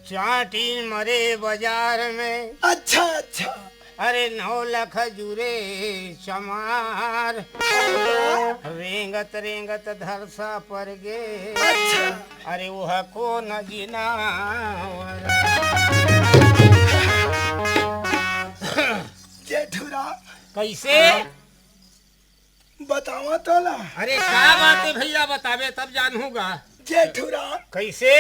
चाटी मरे बाजार में। अच्छा अच्छा। अरे 9 लाख जुरे चमार, रेंगत रेंगत धरसा पर गे। अच्छा। अरे वह को न जिनावर। जेठुरा कैसे बतावा तोला। अरे क्या बात है भैया, बतावे तब जानूंगा। जेठुरा कैसे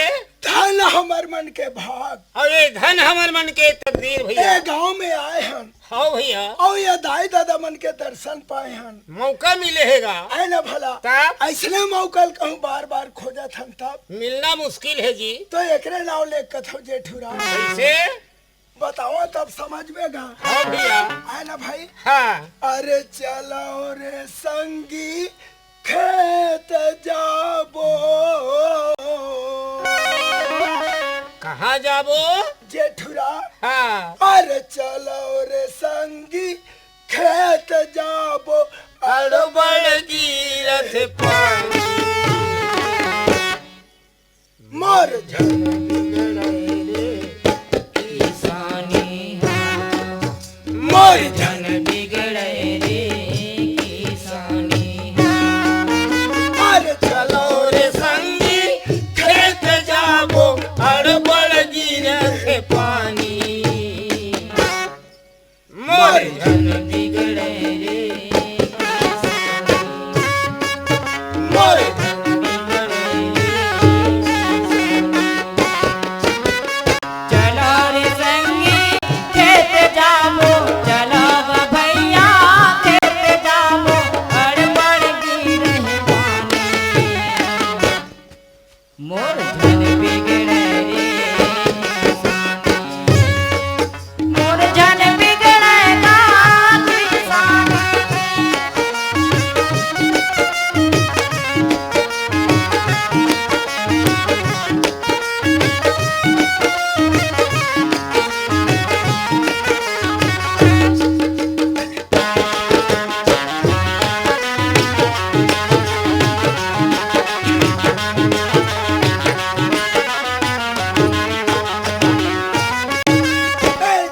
धन हमर मन के भाग। अरे धन हमर मन के तकदीर भैया। ए गांव में आए हन। हाँ भैया। और ये दाई दादा मन के दर्शन पाए हन। मौका मिलेगा आए ना भला तब ऐसने मौका कहूँ बार बार खोजत हन तब मिलना मुश्किल है जी। तो एकरे नाव ले कथो जेठुरा। कैसे बताओ तब समझ में गा। हाँ भैया। आए ना भाई। हाँ। अरे चलो रे संगी खेत जाबो। कहाँ जाबो जेठुरा। हाँ। अरे चलो रे संगी खेत जाबो। अड़बड़ गिरत पानी मोर किसानी मोर धन बिगड़े रे किसानी। अरे चलो रे संगी खेत जाबो, अड़बड़ गिरत पानी मोर धन बिगड़े रे किसानी। मोर धन बिगड़े रे किसानी। चलो रे संगी खेत जाबो, चलो भैया खेत जाबो, अड़बड़ गिरत पानी मोर धन बिगड़े रे किसानी। मोर धन बिगड़े ना किसानी।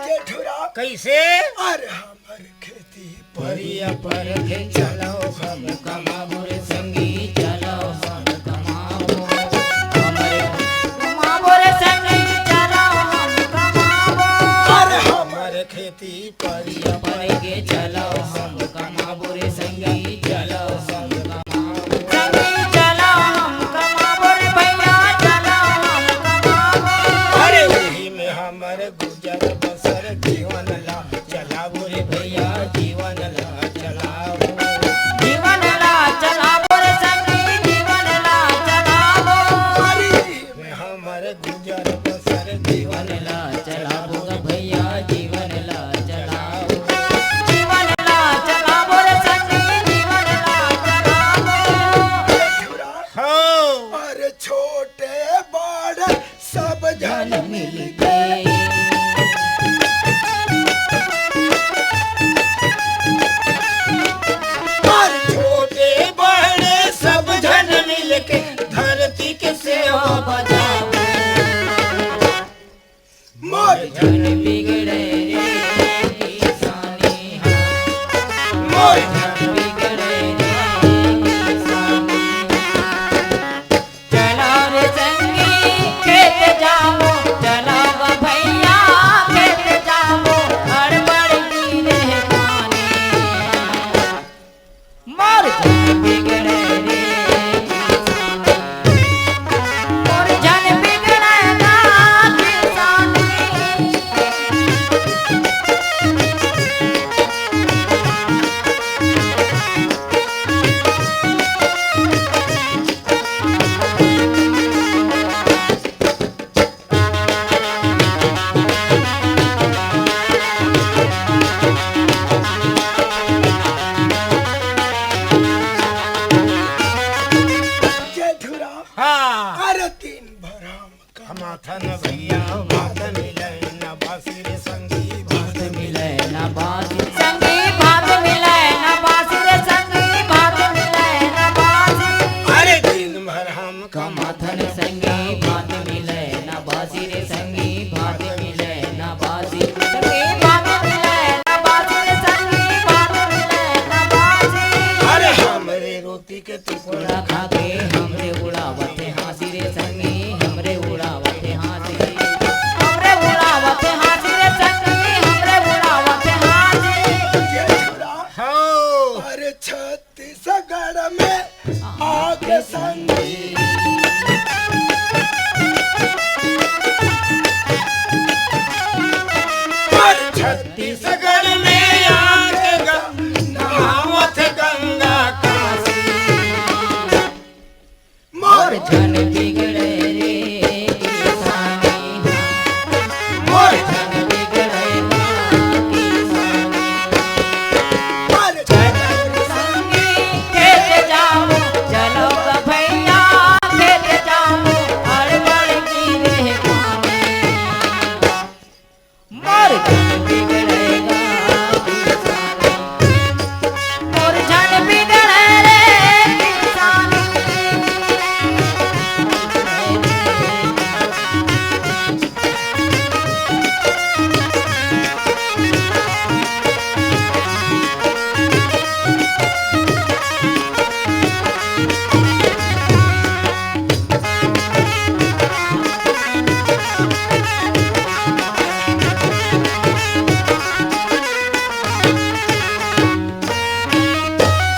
जेठुरा कैसे अरे हमर खेती परिया पर के चलो हम कमाबो रे संगी, चलो हम कमाबो हमरे कमाबो रे संगी, चलो हम कमाबो। अरे हमर खेती परिया पर के चलो हम कमाबो रे संगी, चलो हम कमाबो संगी, चलो हम कमाबो रे भैया, चलो हम कमाबो। अरे वही में हमर गुजर बसर जीवन ला चलाबो रे भैया, जीवन ला चलाबो। जीवन ला चलाबो रे संगी, जीवन ला चलाबो। में हमर गुजर बसर जीवन ला चलाबो गे भैया, जीवन ला चलाबो। जीवन ला चलाबो रे संगी, जीवन ला चलाबो। जेठुरा हो अरे छोटे बड़ सब जन मिल गए। अरे छोटे बड़े सब जन मिल के धरती के सेवा बजाओ। मोर धन बिगड़े रे किसानी। मोर धन बिगड़े रे किसानी। चलो रे संगी खेत जाओ, चलो भैया खेत जाओ, अड़बड़ गिरे पानी मोर धन बिगड़े रे किसानी। मोर धन बिगड़े ना किसानी। जेठुरा हाँ। अरे दिन भर हम माथन भैया बात मिले न बासी रे संगी, बात मिले न बासी संगी, बात के तिकोड़ा कोड़ा खा के हमरे उड़ावते हासी रे संगी हमरे उड़ावते हासी हमरे उड़ावते हासी रे संगी हमरे उड़ावते हासी जेठुरा हो अरे छत्तीसगढ़ में आके संगी अरे छत्तीसगढ़ में आके नहावत गंगा काशी और मोर जन बिगड़े रे किसानी मोर जन बिगड़े किसानी अरे संगी खेत जाओ चलो ग भैया खेत जाओ हड़बड़ की रे पानी मोर जन बिगड़ेगा किसानी मोर जन बिगड़े रे किसानी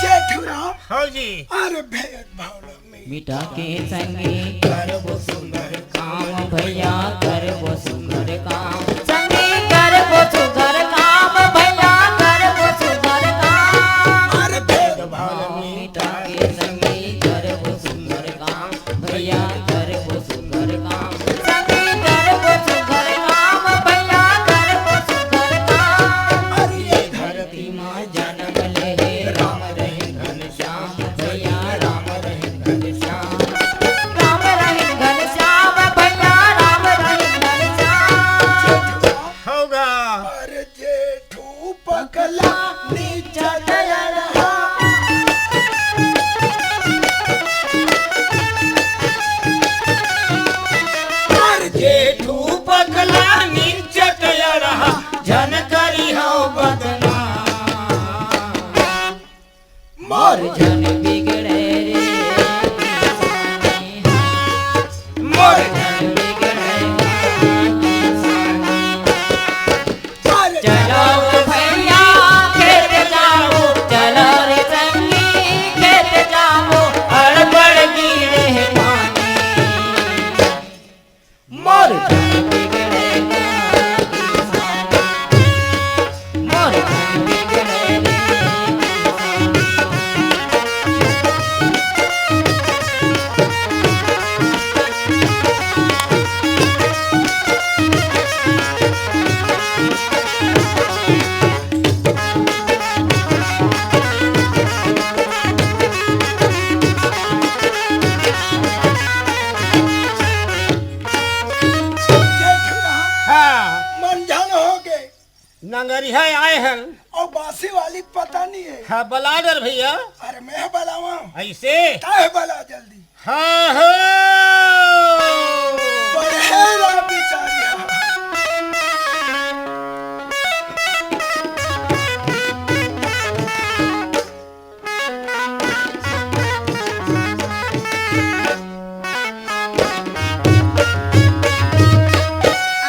जेठुरा हो जी अरे भेदभाव में मिटा के संगी करबो सुंदर काम भैया करबो सुंदर काम संगी करबो सुंदर काम भैया करबो सुंदर काम अरे भेदभाव मिटा के संगी करबो सुंदर काम भैया करबो सुंदर काम संगी करबो सुंदर काम भैया करबो सुंदर काम अरे ये धरती माँ जन्म ले राम रहे घनश्याम भैया राम रहे घनश्याम राम रहे घनश्याम भैया राम रहे घनश्याम जेठुरा होगा अरे जेठू पकला नीचा दया रहा अरे जेठू पगला नीचट रहा जन करी हो बदनाम मोर और जन बिगड़े रे किसानी मोर जन बिगड़े किसानी अरे चलो भैया खेत जाओ चलो रे संगी खेत जाओ हड़बड़ गिरे पानी मोर जन बिगड़ेगा किसानी मोर जन बिगड़ेगा जेठुरा हाँ मंझन हो गए नंगरिया आए हैं और बासी वाली पता नहीं है हाँ बलाडर भैया अरे मैं बलावा ऐसे काहे बला जल्दी हाँ हो बढ़ेरा बिचारी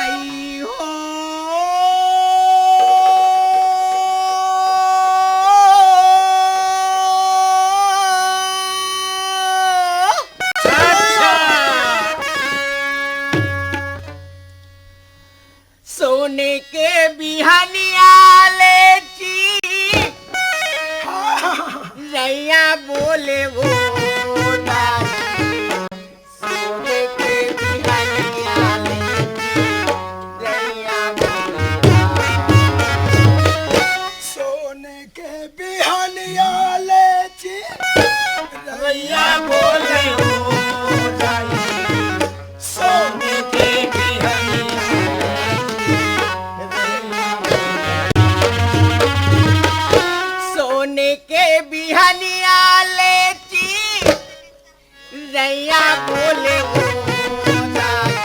आई हो सोने के बिहानिया ले ची रैया बोले वो दाई। सोने के बिहानिया ले ची रैया बोले सोने के बिहानिया ले ची रैया बोले वो दाई। सोने के बिहानिया सोने के बिहनिया ले ची रैया बोले वो दाई।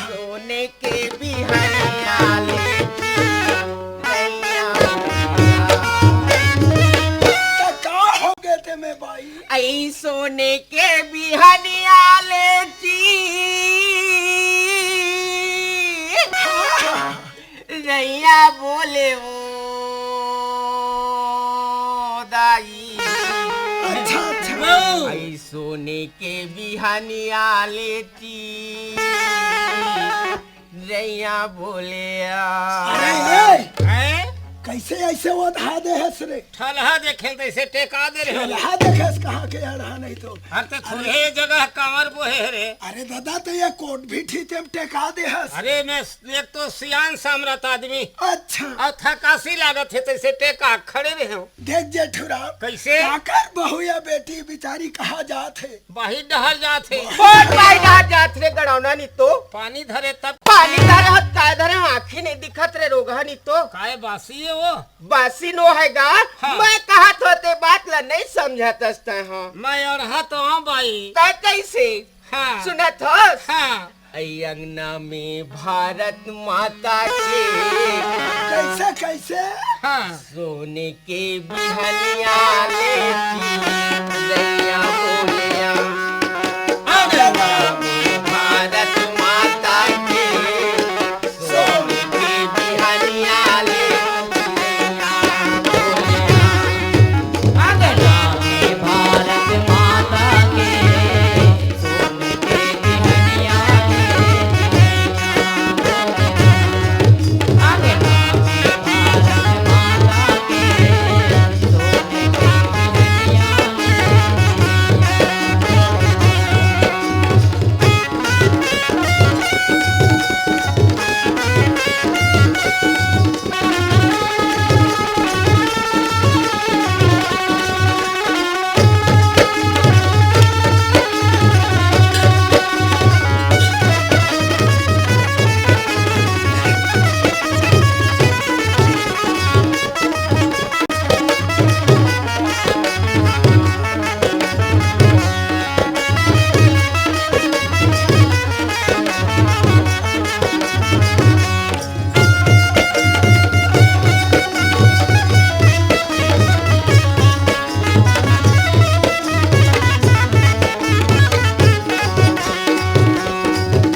सोने के बिहनिया ले ची रैया बोले। तो का हो गए थे मैं भाई आई सोने के बिहनिया लेती रैया बोले ओ दाई अच्छा अच्छा आई सोने के बिहनिया लेती रैया बोले अरे कैसे ऐसे वो धा दे हस रे ठलहा देखे तैसे टेका दे रहे हो लहा देखे कहाँ के अड़हा नहीं तो अरे तो थोड़े जगह कांवर बोहे रे अरे दादा तो ये कोट भी ठीक है टेका दे हस अरे मैं एक तो सियान सामरत आदमी अच्छा और थकासी लागत है तैसे टेका खड़े रहे हो देख जेठुरा कैसे काकर बहू या बेटी बिचारी कहाँ जात है बाही डहर जाते बहुत बाइडा जात रे गड़ौना नी तो पानी धरे तब पानी धरे हत काय धरे आँखी नहीं दिखत रे रोगा नी तो काय बासी है वो बासी नो है गा हाँ। मैं कहा होते बात ला नहीं समझत हस्ता हाँ मैं और तो हाँ बाई का कैसे हाँ सुनत हस हाँ आई अंगना में भारत माता के कैसे कैसे हाँ सोने के बिहनिया लेती रैया बोलिया अंगना में भारत माता के सोने के बिहनिया लेती रैया बोलिया अंगना में भारत माता के सोने के बिहनिया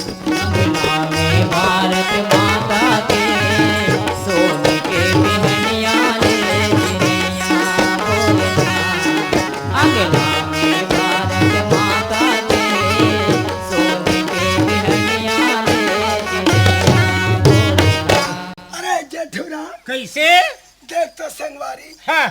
अंगना में भारत माता के सोने के कैसे? देख तो संगवारी हाँ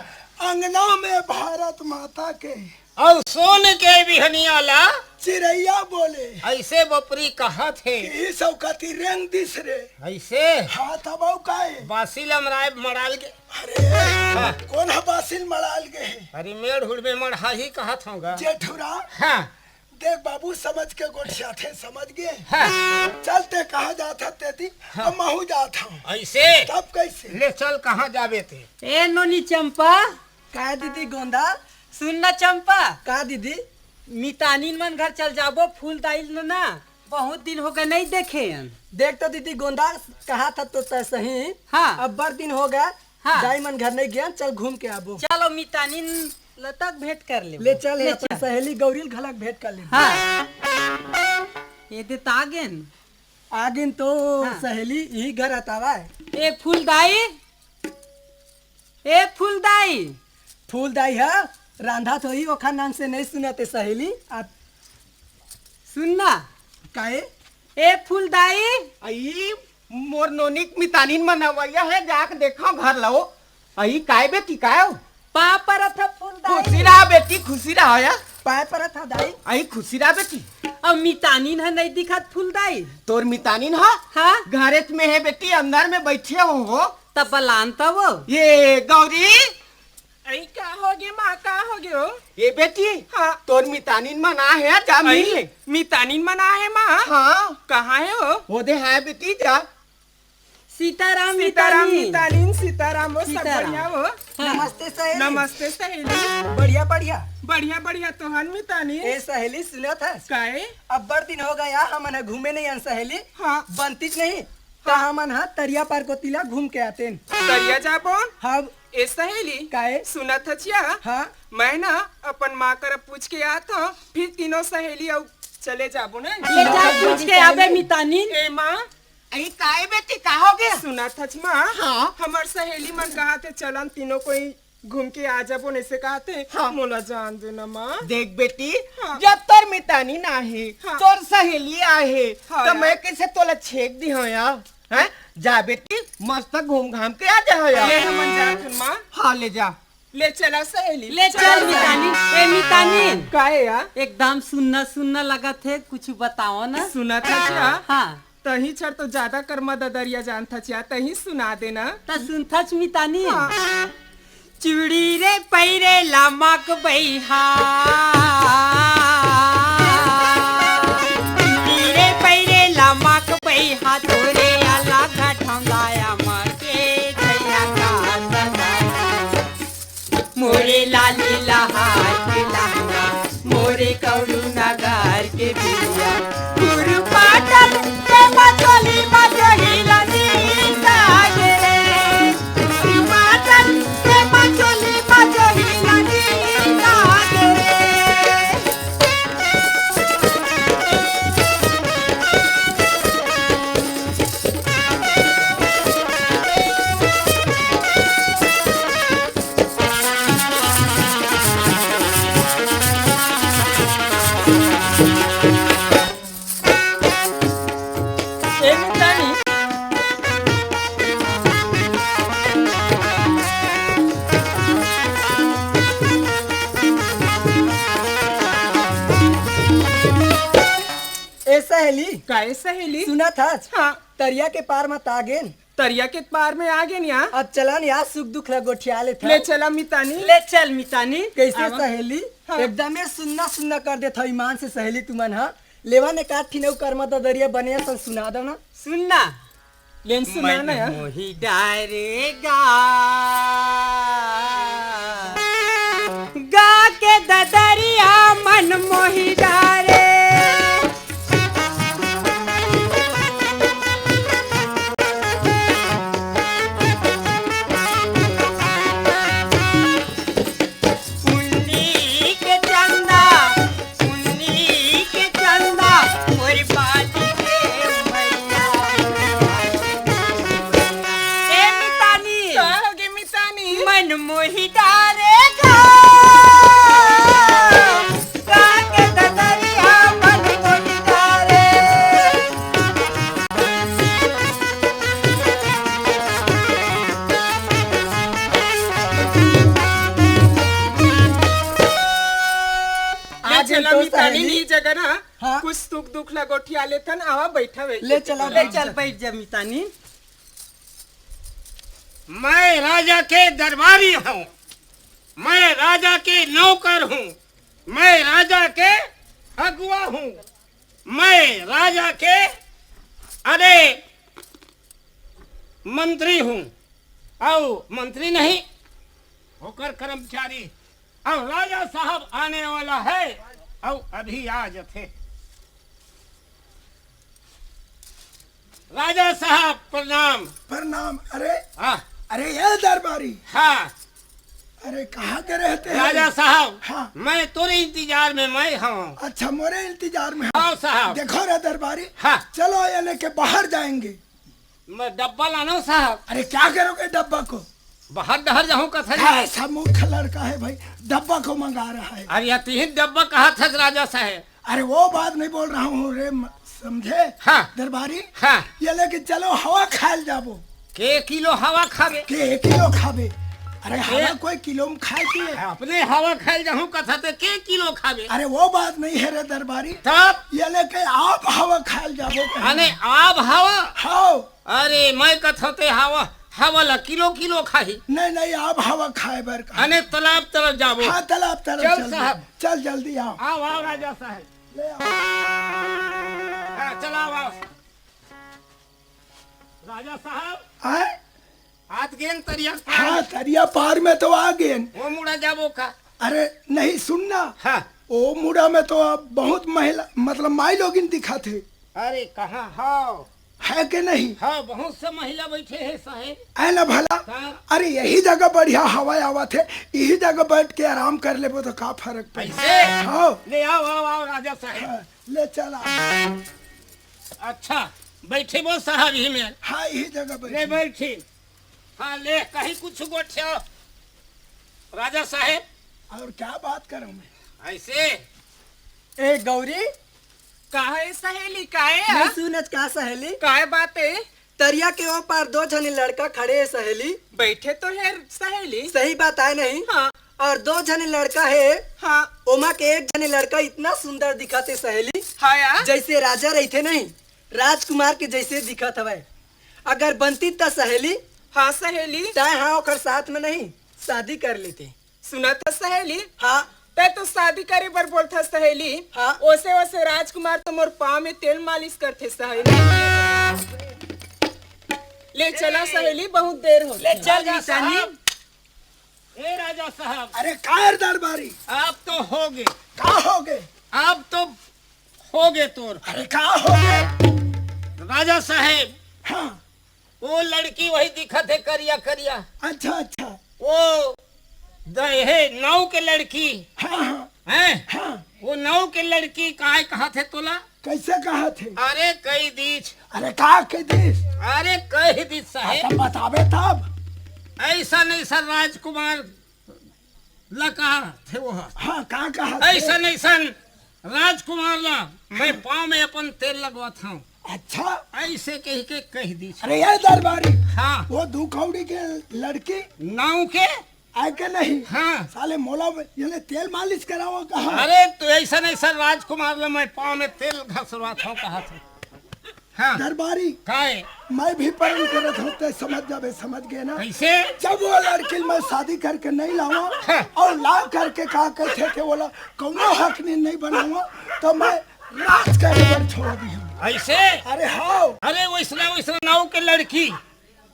अंगना में भारत माता के और सोन के बिहनिया ला चिड़ैया बोले ऐसे बपरी कहा थे ई सब कति रंग दिस रे ऐसे हाथ अबाउ काए बासी लमराए मराल के अरे हाँ। कौन है बासिल मड़ाल गए अरे मेड़ हुड़ में मढ़ा ही कहा होगा। जेठुरा हाँ देख बाबू समझ के गोठिया थे समझ गए हाँ चलते कहा जाता तेती हाँ। महू जाता हूँ ऐसे तब कैसे ले चल कहाँ जावे थे। ए नोनी चंपा का दीदी गोंदा सुन ना चंपा का दीदी मितानिन मन घर चल जाबो फूल दाइल न ना बहुत दिन हो गए नहीं देखे हन। देख तो दीदी गोंदा कहा था तो सही हाँ। अब बड़ दिन हो गया हाँ। दाई मन घर नहीं गया चल घूम के आबो चलो मितानिन लतक भेंट कर ले ले चल अपन सहेली गौरील घलक भेंट कर ले हाँ ये दे तागेन आगिन तो हाँ। सहेली यही घर आतावा है ए फूलदाई ए फूलदाई फूल दाई है रांधा तो ही ओखा नाम से नहीं सुनते सहेली आप सुनना काहे ए फूलदाई आई मोर नोनिक मितानिन मनवैया है जाके देखो घर लो आई काय बेटी काय हो? पा पर था फूलदाई खुशी रहा बेटी खुशी रहा या पाए पर था दाई आई खुशी रहा बेटी अब मितानिन है नहीं दिखत फूलदाई तोर मितानिन हा हाँ घरेच में है बेटी अंदर में बैठे हो तब बलान तब ये गौरी अरे क्या हो गया माँ का हो गयो ये बेटी हाँ तोर मितानिन मना है जा मिल ले मितानिन मना है माँ हाँ कहाँ है वो वो दे है बेटी जा सीताराम मितानिन सीताराम वो सब सीताराम। बढ़िया हो हाँ। नमस्ते सहेली नमस्ते सहेली बढ़िया बढ़िया बढ़िया बढ़िया तोहन मितानी ए सहेली सुनो था काहे अब बड़ दिन हो गया हमन घूमे नहीं अन सहेली हाँ बनतीच नहीं तो हमन तरिया पार को तिला घूम के आते तरिया जाबोन हाँ ए सहेली काहे? सुना था छिया हाँ मैं ना अपन माँ कर पूछ के आता हूँ फिर तीनों सहेली अब चले जाबो ना ले जा पूछ के आबे मितानिन। ए माँ अई काहे बेटी कहोगे सुना था माँ हाँ। हमार सहेली मन कहा थे चलन तीनों को ही घूम के आ जाबो ऐसे कहा थे हाँ। मोला जान देना माँ। देख बेटी हाँ। जब तोर मितानी ना है हाँ। तोर सहेली आहे हाँ तो यार। मैं कैसे तोला छेक दी हो यार हैं जा बेटी मस्त घूम घाम के आ जा ले यार हमन जात माँ हाँ ले जा ले चला सहेली ले चल मितानिन। ए मितानिन काहे यार एकदम सुनना सुनना लगा थे, कुछ बताओ ना। सुना था क्या हाँ तही छर तो ज्यादा कर्मा ददरिया जान था क्या तही सुना देना। त सुनथच मितानिन। चूड़ी रे पैरे लामक बैहा, चूड़ी रे पैरे लामक बैहा, तोरे आला घटंगाया मके छैया का सदा। मोरे लाली लहार के लहंगा, मोरे कौड़ू नगार के बिया, गुरु पाटल के मचोली मचोही लनी सागे, गुरु पाटल के मचोली मचोही लनी सागे। ए मितानी ए सहेली काहे सहेली सुना था हाँ तरिया के पार मत आगेन। तरिया के पार में आ गए यहाँ अब चलन यार सुख दुख लगोठिया ले था। ले चला मितानी। ले चल मितानी। कैसे आवा। सहेली हाँ। एकदमे सुनना सुनना कर दे था ईमान से सहेली तुमन हा लेवा ने काट थी नौ कर्मा दरिया बने सन सुना दो ना। सुनना लेन सुना ना यार। मोही डारेगा गा के ददरिया मन मोही डारे, उन्नी के चंदा, उन्नी के चंदा, मोरी बाजी के मैया। ए मितानी का हो गए मितानी। मन मोही डारेगा गा के ददरिया मन मोही डारे। ले आज चला तो मितानी सहेली- नी जगह ना हाँ। कुछ सुख दुख लगोठिया ले थन आवा बैठा वे। ले चला ले चल बैठ जा मितानी। मैं राजा के दरबारी हूँ, मैं राजा के नौकर हूँ, मैं राजा के अगुआ हूँ, मैं राजा के अरे मंत्री हूँ, और मंत्री नहीं होकर कर्मचारी, और राजा साहब आने वाला है और अभी आज थे। राजा साहब प्रणाम। प्रणाम। अरे हाँ अरे ये दरबारी, हाँ अरे कहाँ के रहते हैं? राजा साहब हाँ। मैं तेरे इंतजार में मैं हूँ। अच्छा मोरे इंतजार में हाँ साहब। देखो रे दरबारी, हाँ चलो ये लेके बाहर जाएंगे। मैं डब्बा लाना साहब, अरे क्या करोगे डब्बा को? बाहर डहर जाऊँ कथा। ऐसा मूर्ख लड़का है भाई, डब्बा को मंगा रहा है। अरे या तीन डब्बा कहा था राजा साहब। अरे वो बात नहीं बोल रहा हूँ रे, समझे? हाँ दरबारी हाँ ये लेके चलो हवा खाए जाबो। के किलो हवा खावे, के 1 किलो खाबे? अरे हवा कोई किलो में खाए की? अपने हवा खाए जाऊँ कथा तो के किलो खावे। अरे वो बात नहीं है रे दरबारी, तब ये लेके आप हवा खाए जाबो कहीं। अने आप हवा, हाँ अरे मैं कथते हवा हवा ला किलो किलो खाही। नहीं नहीं आप हवा खाए बर का। अने तालाब तरफ जाबो। हाँ तालाब तरफ चल चल साहब। चल जल्दी आओ। आओ आओ राजा साहब, ले आओ। हाँ चलाओ आओ। राजा साहब आए? हाथ गेंद तरिया हाँ तरिया पार में तो आ गए। वो मुड़ा जाबो का। अरे नहीं सुनना, हाँ ओ मुड़ा में तो अब बहुत महिला मतलब माई लोगिन दिखा थे। अरे कहाँ हो है कि नहीं? हाँ बहुत से महिला बैठे हैं साहेब। है ना भला? अरे यही जगह बढ़िया हवा आवत है, यही जगह बैठ के आराम कर ले तो का फर्क पड़े। ऐसे हाँ ले आओ आओ आओ राजा साहेब। हाँ, ले चला। अच्छा बैठे वो साहब ही में। हाँ यही जगह ले बैठ। बैठी। हाँ ले कहीं कुछ गोठ्या राजा साहेब। और क्या बात करूं मैं? ऐसे ए गौरी, काहे सहेली काहे नहीं सुनच का सहेली? काहे बात है? तरिया के ओ पार दो जने लड़का खड़े है सहेली। बैठे तो है सहेली। सही बात है नहीं? हाँ और दो जने लड़का है, हाँ ओमा के एक जने लड़का इतना सुंदर दिखाते सहेली, हाँ यार। जैसे राजा रहते नहीं, राजकुमार के जैसे दिखत हवे। अगर बनती त सहेली, हाँ सहेली। चाहे हाँ ओकर साथ में नहीं शादी कर लेते। सुना था सहेली? हाँ ते तो शादी करे बर बोलता सहेली। हाँ। ओसे ओसे राजकुमार तो मोर पाँव में तेल मालिश करते सहेली। ले चला सहेली, बहुत देर हो ले चल राजा निशानी। साहब। ए राजा साहब अरे कायर दरबारी, आप तो हो गए। का हो गए? आप तो हो गए तोर। अरे का हो गए? राजा साहेब हाँ वो लड़की वही दिखत है करिया करिया। अच्छा अच्छा। वो है नौ के लड़की हाँ हाँ है। हाँ। वो नौ के लड़की काहे कहा थे तोला? कैसे कहा थे? अरे कई दीच। अरे का के दिस? अरे कही दीच साहेब। तब बतावे तब। ऐसा नहीं सर राजकुमार लगा थे वो। हाँ का कहा थे? ऐसा नहीं सन राजकुमार ला मैं पाँव में अपन तेल लगवा था। अच्छा। ऐसे कह दी। अरे ये दरबारी, हाँ वो दुखौड़ी के लड़की नाव के आए के नहीं? हाँ। साले मोला में यानी तेल मालिश करावा कहा? अरे तो ऐसा नहीं सर राजकुमार ला मैं पाँव में तेल घसवा था कहा था। हाँ दरबारी काहे मैं भी पढ़ करत होते, समझ जावे, समझ गए ना? कैसे? जब वो लड़की मैं शादी करके नहीं लाऊं और ला करके कहा कहते कि बोला कौनो हक नहीं बनाऊंगा तो मैं राज करे पर छोड़ दी हूँ। ऐसे? अरे हाँ अरे वैसा नाव के लड़की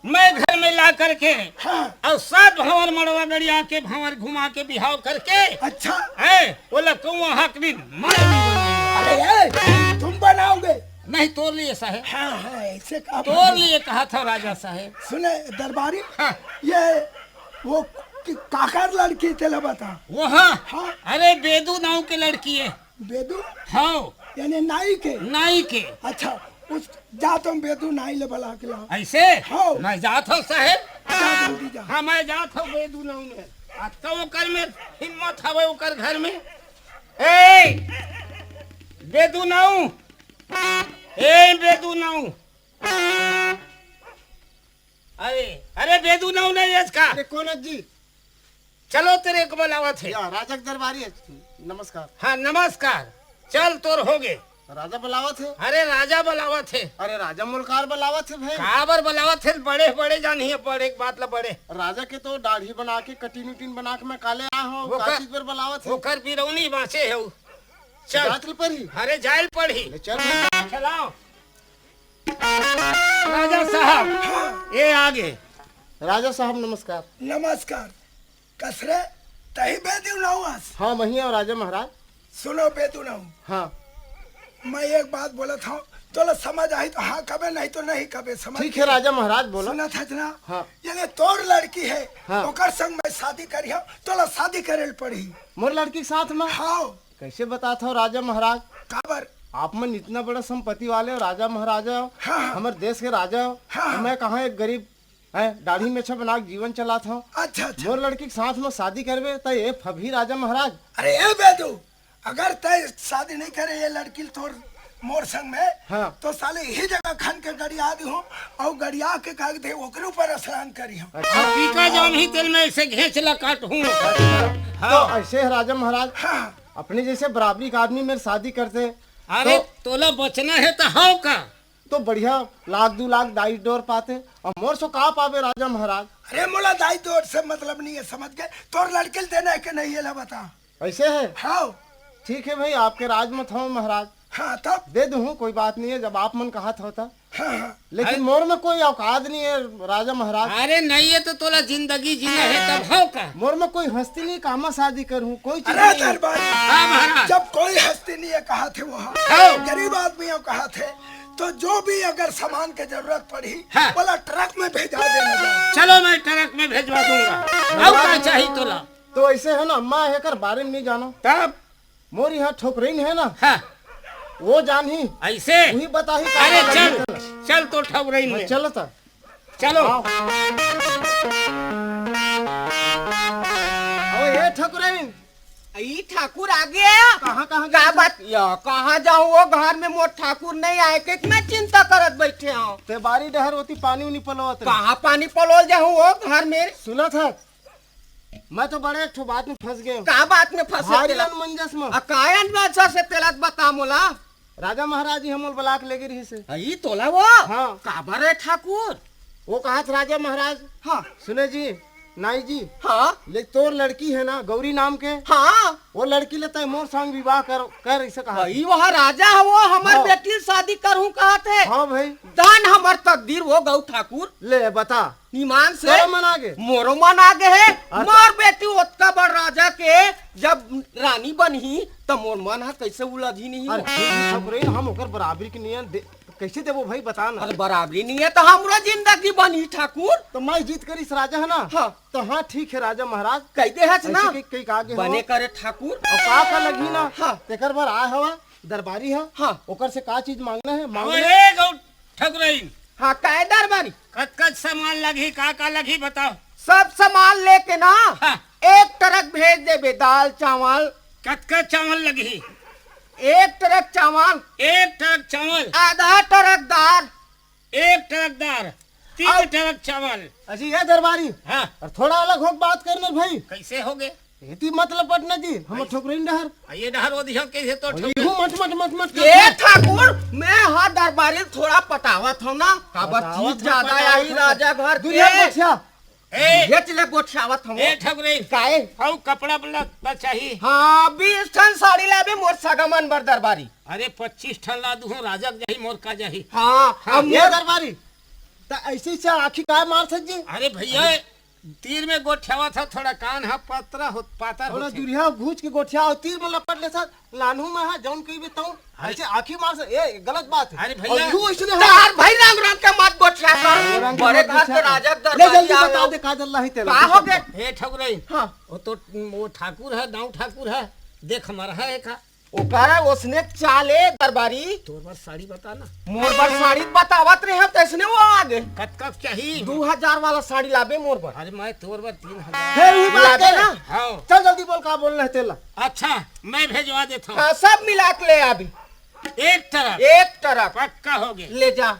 मैं घर में ला करके हाँ। और 7 भंवर मड़वा गड़िया के भंवर घुमा के बिहाव करके अच्छा। है बोला कौआ हक भी अरे ये तुम बनाओगे? नहीं तोड़ लिए साहेब। हाँ हाँ ऐसे कहा। तोड़ लिए कहा था राजा साहेब। सुने दरबारी, हाँ। ये वो काकर लड़की तेला बता। वो हाँ हाँ। अरे बेदू नाव के लड़की है। बेदू हाँ यानी नाई के? नाई के। अच्छा उस जा तुम बेदू नाई ले बुला के लाओ। ऐसे? हाँ। मैं जात हूँ साहेब। जा जल्दी जा। हाँ मैं जात हूँ बेदू नाव में। तो ओकर में हिम्मत हवे ओकर घर में। ए बेदू नाव, ए बेदू नाव। अरे बेदू नाव नहीं इसका। कौन जी? चलो तेरे को बुलावा थे। राजा के दरबारी है। नमस्कार। हाँ नमस्कार। चल तोर हो गए। राजा बुलावा थे? अरे राजा बुलावा थे। अरे राजा मुल्कार बुलावा थे भाई। काबर बुलावा थे? बड़े बड़े जानी है बड़े बात ला बड़े। राजा के तो दाढ़ी बना के कटीन उटीन बना के मैं काले आया हूँ। वो का- चीज पर बुलावा थे? होकर बिरौनी बाँचे है। चल रात्रि पर ही। अरे जाइल पढ़ी। चल भाई। चलाओ राजा साहब ये आगे। राजा साहब नमस्कार। नमस्कार। कसरे तही बेदू नाऊ आस। हाँ वही है राजा महाराज। सुनो बेदू नाऊ, हाँ मैं एक बात बोला था तो समझ आई तो हाँ कबे, नहीं तो नहीं कबे। समझ ठीक है राजा महाराज बोलो। सुना था ना? हाँ। यानी तोर लड़की है हाँ। ओकर संग मैं शादी करी हूँ तो शादी करे पड़ी। मोर लड़की के साथ में? हाँ। कैसे बताता हूँ राजा महाराज? काबर? आप मन इतना बड़ा संपत्ति वाले हो, राजा महाराजा हो, हाँ। हमारे देश के राजा हो। हाँ। मैं कहाँ एक गरीब है दाढ़ी में अच्छा बना के जीवन चलाता हूँ। अच्छा अच्छा। मोर लड़की के साथ में शादी करवे तो ये फभी राजा महाराज। अरे ए बेदू, अगर तय शादी नहीं करे ये लड़की तोर मोर संग में हाँ। तो साले यही जगह खन के गड़िया दी हूँ और गड़िया के कागज ओकरे ऊपर स्नान करी हूँ। पीका जाम ही तेल में ऐसे घेच ला काट हूँ। तो ऐसे है राजा महाराज, हाँ। अपने जैसे बराबरी का आदमी मेरे शादी करते अरे तोला बचना है तो हाउ का तो बढ़िया 1-2 लाख दाई डोर पाते और मोर सो कहा पावे राजा महाराज। अरे मोला दाई तो से मतलब नहीं है, समझ गए? तोर लड़के देना है कि नहीं है बता। ऐसे है? हाँ ठीक है भाई, आपके राज में था महाराज। हाँ तब दे दूँ, कोई बात नहीं है, जब आप मन कहा था। हाँ हाँ। लेकिन मोर में कोई औकात नहीं है राजा महाराज। अरे नहीं है तो तोला जिंदगी जीना है तब हाउ का। मोर में कोई हस्ती नहीं, कामा शादी करूँ कोई चीज अरे नहीं। दरबारी, हाँ महाराज। जब कोई हस्ती नहीं है कहा थे वो हाँ। गरीब आदमी कहा थे तो जो भी अगर सामान की जरूरत पड़ी हाँ। बोला ट्रक में भेजा देना जाए। चलो मैं ट्रक में भेजवा दूंगा। और क्या चाहिए तोला? तो ऐसे है ना, मैं हेकर बारे में नहीं जाना। तब मोरी यहाँ ठोकरीन है ना, हाँ वो जान ही ऐसे। वही बता ही। अरे चल चल तो ठगरई में चलो तो चलो। ओ ये ठोकरीन ई ठाकुर आ गया। कहाँ कहाँ का बात या कहाँ जाऊँ? वो घर में मोर ठाकुर नहीं आए के मैं चिंता करत बैठे हूँ। ते बारी डहर होती पानी उनी पलवत रही। कहाँ पानी पलोल जाऊँ वो घर में? सुना था मैं तो बड़े एक ठो बात में फंस गया। का बात में फंसे भारी तेला? मंजस में कायन में अच्छा से तेलत बता मोला। राजा महाराज जी हमल बलाक लेगे रही से। ई तोला वो हाँ। का बारे ठाकुर? वो कहा था राजा महाराज, हाँ सुने जी नाई जी, हाँ ले तोर लड़की है ना गौरी नाम के, हाँ वो लड़की लेता है मोर संग विवाह कर ऐसे कहा। ई वहाँ राजा है वो हमार हाँ। बेटी शादी करूँ कहा थे। हाँ भाई दान हमार तकदीर वो गौ ठाकुर ले बता। ईमान से तेरा मन आगे मोरो मन आगे है। मोर बेटी ओतका बड़ राजा के जब रानी बनी तो मोर मन है कैसे उलझी नहीं। अरे ठीक है ठकुरैन, हम ओकर बराबरी के नियम कैसे देबो भाई बता ना। अरे बराबरी नहीं है तो हमरा जिंदगी बनी ठाकुर। तो मैं जीत कर इस राजा है ना। हाँ। तो हाँ ठीक है राजा महाराज, कह दे है ना ऐसे कई आगे बने करे ठाकुर। और का लगी ना। हाँ। तेकर बार आया हवा दरबारी है। हाँ। ओकर से का चीज मांगना है मांगना। अरे गौ ठगरई हाँ कायदार बानी कच सामान लगी का लगी बताओ। सब सामान लेके ना हाँ। एक ट्रक भेज देबे दाल चावल। कच चावल लगी, एक ट्रक चावल, एक ट्रक चावल, आधा ट्रक दाल, एक ट्रक दाल, 3 ट्रक चावल। अजी ये दरबारी हाँ और थोड़ा अलग हो बात करने भाई। कैसे हो गए? इतनी मतलब पटना जी हम ठकुरैन डहर ये डहर वो दिखा कैसे तो ठग। यू मत मत मत मत ये ठाकुर मैं हाँ दरबारी थोड़ा पटावत हूँ ना का पटावत चीज है, ज्यादा पटावत आई है। राजा घर दुनिया के बच्चा ए ये चले गोठसावत हूँ। ए ठगरई काहे? हाउ कपड़ा बल्ला चाहिए। हाँ 20 ठन साड़ी लाबे मोर सगमन बर दरबारी। अरे 25 ठन ला दूं राजा जाही मोर का जाही। हाँ अब ये मोर दरबारी तो ऐसे से आखी काय मार सक जी। अरे भैया तीर में गोठ्यावा था, थोड़ा कान हा पतरा हो पातर थोड़ा हो। दुरिया भूज के गोठिया और तीर में लपट ले सर लानू में है जौन कही भी तो ऐसे आखी मार से ये गलत बात है। अरे भैया, और यूं ऐसे नहीं तार भाई रंग रंग के मत गोठसा कर। रंग बड़े मत घर के गोठिया। राजा ले दरबारी जल्दी बता आओ। दे काजल अल्लाह ही तेरा का हो गए? हे ठगरई हाँ वो तो वो ठाकुर है, गाँव ठाकुर है, देख हमारा है का। ओकरा उसने चाले दरबारी तोर बार साड़ी बता ना। मोर बर साड़ी बतावत रहे हम तैसने वो आगे कत चाहिए। 2000 वाला साड़ी लाबे मोर बर। अरे मैं तोर बार 3000। फिर ही बात लाबे है ना। ना। हाँ चल जल्दी बोल का बोलना है तेला। अच्छा मैं भेजवा देता हूँ। हाँ सब मिला के ले आबी एक तरफ एक तरफ पक्का हो गया। ले जा।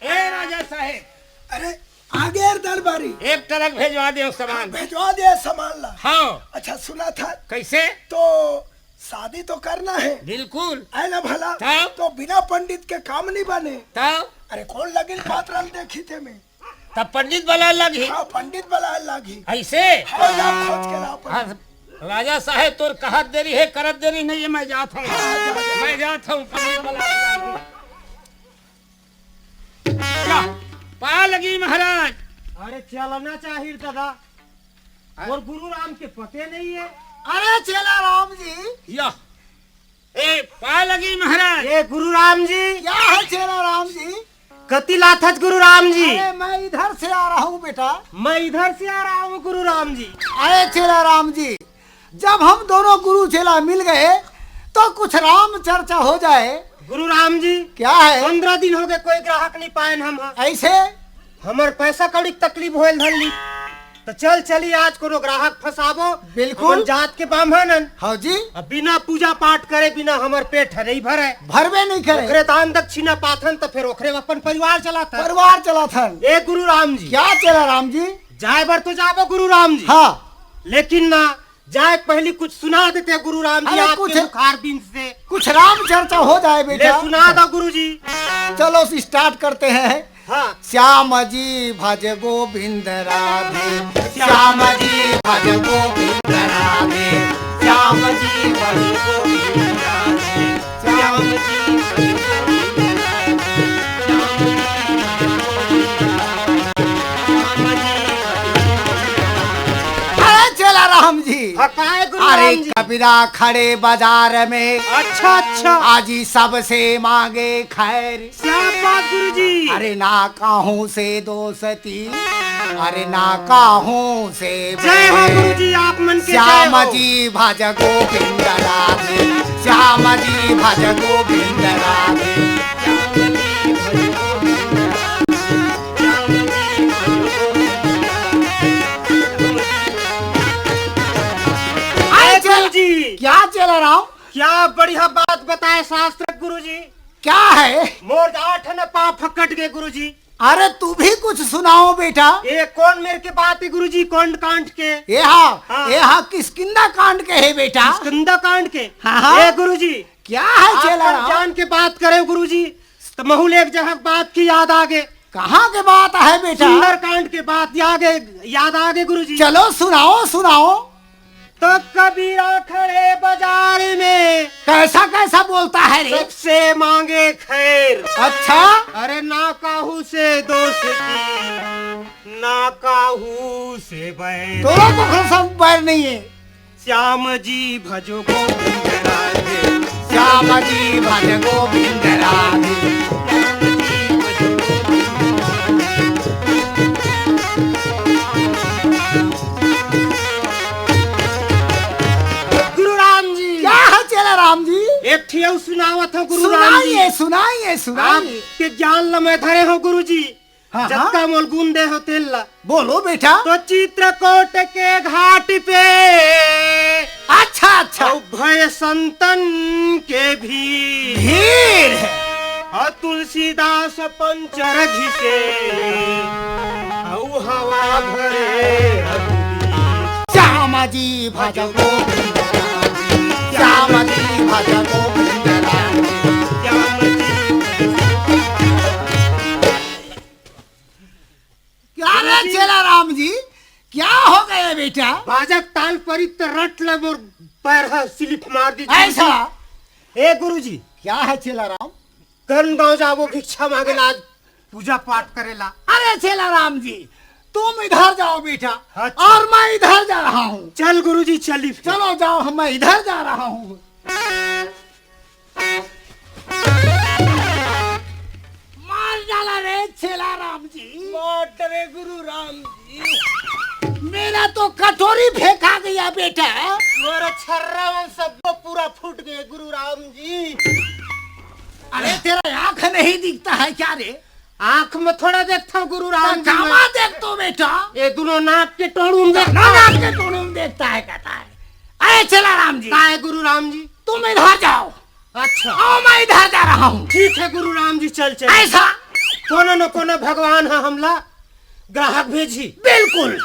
ए राजा साहेब अरे आगे दरबारी एक तरफ भेजवा दे सामान। भेजवा दे सामान ला। हाँ अच्छा सुना था कैसे? तो शादी तो करना है बिल्कुल। है ना भला। तब? तो बिना पंडित के काम नहीं बने। तब अरे कौन लगिन पात्र देखी थे मैं। तब पंडित वाला लगी हाँ पंडित वाला लागी। ऐसे। हाँ जा खोज के लाओ पंडित। हाँ, राजा साहेब तोर कहत देरी है करत देरी नहीं है, मैं जाता हूँ। मैं जाता हूँ पंडित वाला। क्या पा लगी महाराज? अरे चलना चाहिए दादा और गुरु राम के पते नहीं है। अरे चेला राम जी, या ए पा लगी महाराज? ये गुरु राम जी क्या है चेला राम जी? कति लाथत गुरु राम जी। अरे मैं इधर से आ रहा हूँ बेटा। मैं इधर से आ रहा हूँ गुरु राम जी। अरे चेला राम जी, जब हम दोनों गुरु चेला मिल गए तो कुछ राम चर्चा हो जाए। गुरु राम जी क्या है? 15 दिन हो गए कोई ग्राहक नहीं पाए हम। ऐसे हमार पैसा कौड़ी के तकलीफ होल धरली तो चली आज कोनो ग्राहक फसाबो। बिल्कुल। अपन जात के ब्राह्मणन हाँ जी अब बिना पूजा पाठ करे बिना हमार पेट नहीं भरे भरवे नहीं करे। ओकरे दान दक्षिणा पाथन तो फिर ओकरे अपन परिवार चलाता। परिवार चला था। ए गुरु राम जी क्या चेला राम जी? जाए बर तो जाबो गुरु राम जी। हाँ लेकिन ना जाए पहले कुछ सुना देते गुरु राम जी अरे आपके कुछ- मुखार बिंद से। कुछ राम चर्चा हो जाए ले बेटा। सुना दो गुरु जी। चलो स्टार्ट करते हैं। हाँ श्याम जी भज गोविंद राधे, श्याम जी भज गोविंद राधे, श्याम जी भज गोविंद राधे, श्याम जी भज गोविंद राधे, अरे चला राम जी। हकाए गुरु अरे राम जी। कबीरा खड़े बाजार में, अच्छा अच्छा, आजी सबसे मांगे खैर। क्या बात गुरु जी। अरे ना काहूं से दोस्ती, अरे ना काहूं से जय हो गुरु जी, आप मन के जय श्याम हो। जी भज गोविंद राधे, श्याम जी भज गोविंद राधे। गुरु जी, क्या चल रहा हूँ? क्या बढ़िया बात बताए शास्त्र गुरु जी। क्या है? मोर 8 न पा फकट गए गुरु जी। अरे तू भी कुछ सुनाओ बेटा। ये कौन मेरे के बात है गुरु जी, कौन कांड के? यहाँ किसकिंदा कांड के है बेटा? किसकिंदा कांड के? हाँ। ये गुरु जी क्या है चल आप रहा? जान के बात करे गुरु जी, तो महूल एक जगह बात की याद आगे। कहाँ के बात है बेटा? सुंदर कांड के बात याद आगे गुरु जी। चलो सुनाओ सुनाओ। तो कबीरा खड़े बाजार में, कैसा कैसा बोलता है रे? सबसे मांगे खैर। अच्छा, अरे ना काहू से दोस्ती, ना काहू से बैर। तो को सब बैर नहीं है। श्याम जी भजो गोविंद राधे, श्याम जी भज गोविंद राधे। गुरु राम जी। क्या है चला राम जी? एक ठिया सुनावत हो गुरु राम जी। सुनाइए सुनाइए सुनाइए। आपके ज्ञान ल मैं धरे हो गुरु जी। हाँ, जत्ता मोल गुंदे हो तेल्ला। बोलो बेटा। तो चित्रकूट के घाट पे, अच्छा अच्छा, भय संतन के भी भीड़ है। और तुलसीदास पंचर घिसे, हवा भरे रघुबीर। श्याम जी भज गोविंद राधे, श्याम जी भज गोविंद राधे। श्याम जी क्या रे चला राम जी, क्या हो गया बेटा? बाजक ताल परी तो रट ले मोर पैर है स्लिप मार दी। ऐसा? ए गुरु जी, क्या है चला राम? करण गांव जाबो भिक्षा मांगेला, आज पूजा पाठ करेला। अरे चला राम जी, तुम इधर जाओ बेटा। अच्छा। और मैं इधर जा रहा हूँ। चल गुरु जी चली। चलो जाओ, मैं इधर जा रहा हूँ। मार डाला रे चला राम जी। डरे गुरु राम जी। मेरा तो कटोरी फेंका गया बेटा। मोर छर्रा में सब पूरा फूट गए गुरु राम जी। अरे तेरा आंख नहीं दिखता है क्या रे? आंख में थोड़ा देखता हूँ गुरु राम जी। कहाँ देख तो बेटा? ये दोनों नाक के टोड़ू में देखता नाक के टोड़ू में देखता है कहता है। अरे चला राम जी, है गुरु राम जी। तुम इधर जाओ। अच्छा आओ, मैं इधर जा रहा हूँ। ठीक है गुरु राम जी, चल चल। ऐसा? कोनो न कोनो भगवान है, हमला ग्राहक भेजी। बिल्कुल।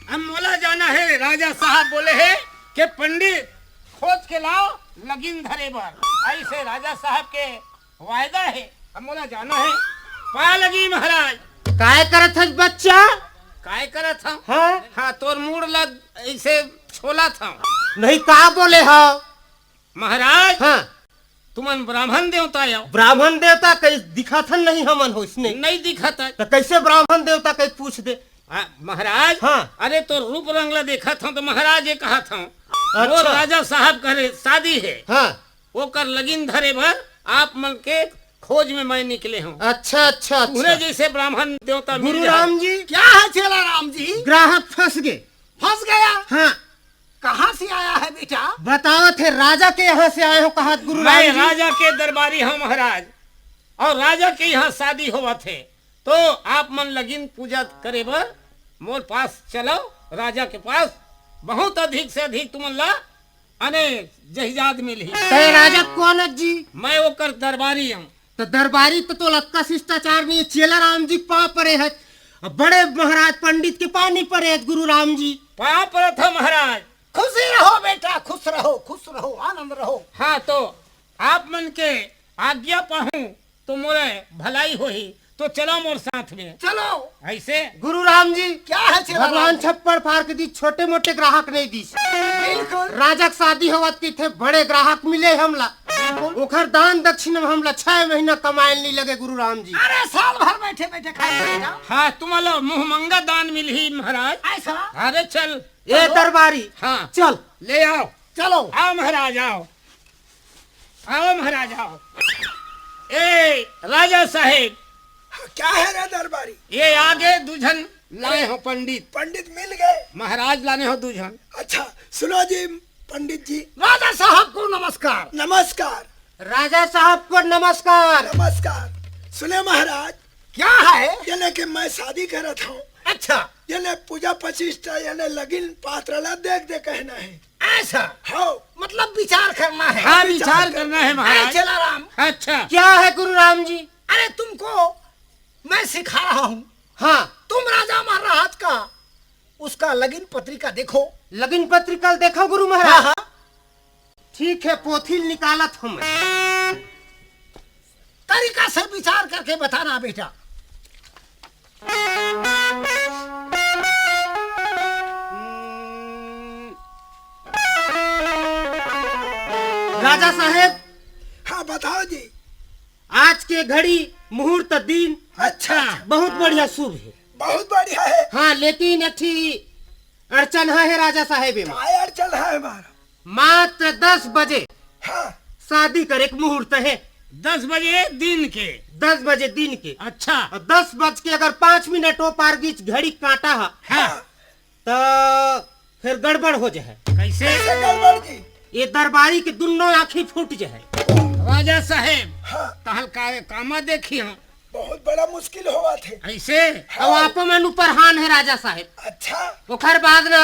हम मोला जाना है, राजा साहब बोले है कि पंडित खोज के लाओ लगिन धरे बर। ऐसे राजा साहब के वायदा है, हम मोला जाना है। पा लगी महाराज। काय करत है बच्चा? काय करत था? हाँ? हाँ, तोर मूड लग ऐसे छोला था। नहीं का बोले हो महाराज, हाँ? तुमन ब्राह्मण देवता आओ। ब्राह्मण देवता कहीं दिखा था नहीं हमन हो इसने। नहीं दिखता तो कैसे ब्राह्मण देवता कहीं पूछ दे। महाराज। हाँ। अरे तो रूप रंग ला देखा था तो महाराज ये कहा था वो अच्छा। राजा साहब करे शादी है, हाँ? वो कर लगिन धरे भर आप मन के खोज में मैं निकले हूँ। अच्छा अच्छा उन्हें अच्छा। जैसे ब्राह्मण देवता मिल गुरु जाए। राम जी, क्या है चला राम जी? ग्राहक फंस गए। फंस गया? हाँ? कहाँ से आया है बेटा? बताओ थे राजा के यहाँ से आए हो, कहा गुरु राम मैं जी। राजा के दरबारी हूँ महाराज, और राजा के यहाँ शादी हुआ थे, तो आप मन लगिन पूजा करे बर मोर पास चलो। राजा के पास बहुत अधिक से अधिक तुमन ला अने जहिजाद मिली। तय राजा कौन है जी? मैं वो कर दरबारी हूँ। तो दरबारी तो लक्का शिष्टाचार नहीं है। चेला राम जी पा परे है, बड़े महाराज पंडित के पानी परे है गुरु राम जी। पा पर था महाराज। खुशी रहो बेटा, खुश रहो, आनंद रहो। हाँ, तो आप मन के आज्ञा पाहूं तो मोरे भलाई होही, तो चलो मोर साथ में। चलो। ऐसे गुरु राम जी, क्या है चला भगवान राम जी? छप्पड़ फाड़ के दी, छोटे मोटे ग्राहक नहीं दी। बिल्कुल। राजा की शादी होवत की थे, बड़े ग्राहक मिले हमला। ओखर दान दक्षिण में हम 6 महीना कमाए नहीं लगे गुरु राम जी। अरे साल भर बैठे बैठे खाए बेटा। हाँ तुम्हारा मुंह मंगा दान मिली महाराज। ऐसा अरे चल ए दरबारी हाँ चल ले आओ। चलो आओ महाराज आओ। आओ महाराज आओ। ए राजा साहेब क्या है रे दरबारी? ये आगे दूजन लाए हो पंडित। पंडित मिल गए? महाराज लाने हो दूजन। अच्छा सुनो जी पंडित जी। राजा साहब को नमस्कार। नमस्कार राजा साहब को नमस्कार। नमस्कार। सुने महाराज क्या है? यानी कि मैं शादी करत हूँ। अच्छा यानी पूजा प्रतिष्ठा यानी लगिन पात्रला देख दे कहना है। ऐसा हाँ मतलब विचार करना है। हाँ विचार करना है महाराज। चला राम। अच्छा क्या है गुरु राम जी? अरे तुमको मैं सिखा रहा हूँ। हाँ तुम राजा महाराज का उसका लगन पत्रिका देखो। लगन पत्रिका देखो गुरु महाराज। ठीक है पोथी निकालत हूँ मैं। तरीका से विचार करके बताना बेटा। राजा साहेब हाँ बताओ जी। आज के घड़ी मुहूर्त दिन अच्छा बहुत बढ़िया शुभ है। बहुत बढ़िया है। हाँ लेकिन अठी अड़चन है राजा साहेब में। काय अड़चन है हमारा? मात्र 10 बजे हाँ शादी करे के मुहूर्त है। 10 बजे दिन के। 10 बजे दिन के। अच्छा और 10 बज के अगर 5 मिनट हो पार बीच घड़ी काटा है हाँ तो फिर गड़बड़ हो जाए। कैसे? कैसे गड़बड़ जी? ये दरबारी के दोनों आँखें फूट जाए। राजा साहेब हाँ कहल का कामा देखी हम बहुत बड़ा मुश्किल हुआ थे। ऐसे अब आप मन ऊपर हान है राजा साहेब। अच्छा ओखर बाद ना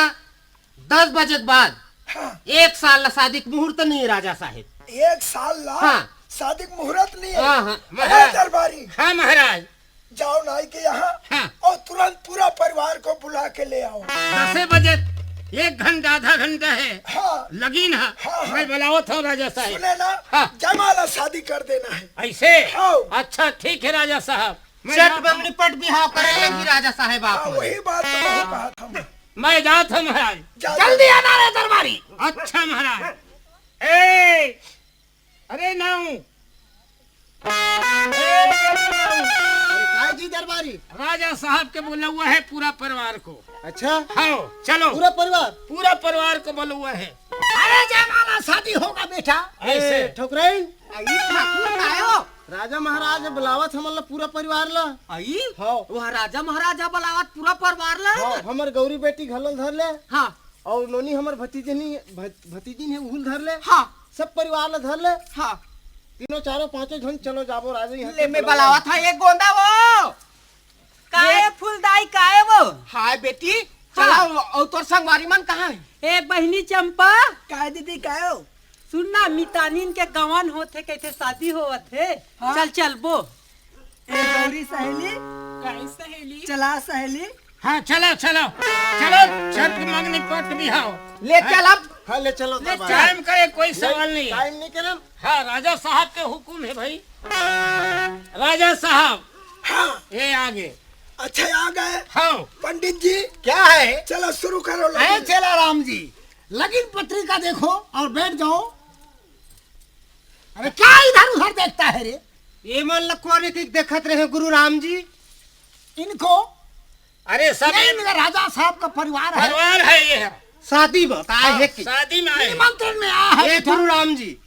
10 बजे के बाद हाँ 1 साल ला शादी के मुहूर्त नहीं है राजा साहेब। 1 साल ला हाँ। शादी का मुहूर्त नहीं है। हाँ, हाँ। अरे दरबारी हाँ महाराज जाओ नाई के यहाँ हाँ। और तुरंत पूरा परिवार को बुला के ले आओ। 10 बजे 1 घंटा आधा घंटा है हाँ लगी ना। हाँ। मैं बुलावत हूँ राजा साहब। सुने ना हाँ। जमाला शादी कर देना है। ऐसे हाँ। अच्छा ठीक है राजा साहब। चट बमनी पट बिहाव करे लगी राजा साहेब हाँ आप। वही बात तो मैं कहा था मैं। मैं जात हूँ महाराज। जल्दी आना रे दरबारी। अच्छा महाराज। ए अरे नाऊ काय जी दरबारी? राजा साहब के बोला हुआ है पूरा परिवार को। अच्छा हाँ चलो पूरा परिवार? पूरा परिवार को बोला हुआ है। अरे जमाला शादी होगा बेटा। ऐसे ठोकराइन ठाकुर आयो। राजा महाराज बुलावत हमला पूरा परिवार ला। आई हाँ वह राजा महाराजा बुलावत पूरा परिवार ला। हाँ हमर गौरी बेटी घलल धर ले। हाँ और नोनी हमर भतीजी ने उहुल धर ले। हाँ सब परिवार ला धर ले। हाँ तीनों चारों पांचों जन चलो जाबो राजा यहाँ ले में बुलावा था एक गोंदा वो। काहे फूलदाई काहे वो? हाय बेटी चला और तोर संगवारी मन कहाँ है? ए बहनी चंपा काय दीदी काय हो? सुनना मितानिन के गवन होते कैसे शादी होवत है। चल चल बो। ए गौरी सहेली काई सहेली चला सहेली। हाँ चलो चलो चलो छठ मंगनी पट भी आओ। ले चल अब। हाँ ले चलो दरबार। टाइम करे कोई सवाल नहीं है। टाइम नहीं करम। हाँ राजा साहब के हुक्म है भाई। राजा साहब हाँ ये आगे। अच्छा आ गए हाँ पंडित जी। क्या है? चलो शुरू करो है लगन। चला राम जी लगन पत्रिका देखो और बैठ जाओ। अरे क्या इधर उधर देखता है रे? ये मन लखवारे के देखत रहे गुरु राम जी। इनको अरे सब नहीं मेरा राजा साहब का परिवार है। परिवार है ये। शादी बताए है कि शादी में आए। निमंत्रण में आया है ये बेटा। गुरु राम जी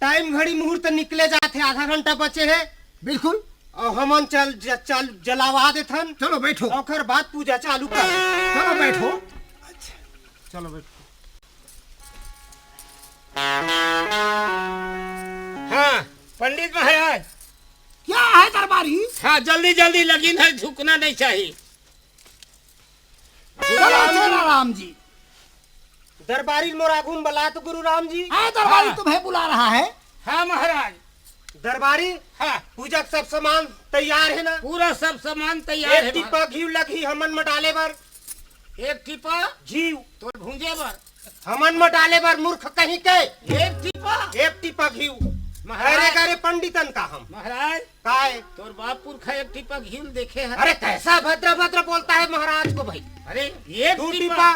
टाइम घड़ी मुहूर्त निकले जाते आधा घंटा बचे है बिल्कुल। और हमन चल जलावा देथन। चलो बैठो। ओकर बाद पूजा चालू कर। चलो बैठो। चलो बैठो। हाँ पंडित महाराज क्या है दरबारी? हाँ जल्दी जल्दी लगी है झुकना नहीं चाहिए। चलो चला राम जी। दरबारी मोरागुन बला तो गुरु राम जी। है दरबारी हाँ। तुम्हें बुला रहा है। हाँ महाराज। दरबारी हाँ पूजा के सब सामान तैयार है ना? पूरा सब सामान तैयार एक है। टिप्पा घी लगी हमन में डाले बर। एक टिपा घी तो भूंजे बर। हमन में डाले बर मूर्ख कहीं के। एक टिपा एक टिप्पा घी महाराज। अरे करे पंडितन का हम महाराज काय। तोर बापुर खा एक टिपा घी देखे है। अरे कैसा भद्र भद्र बोलता है महाराज को भाई। अरे एक दू टिपा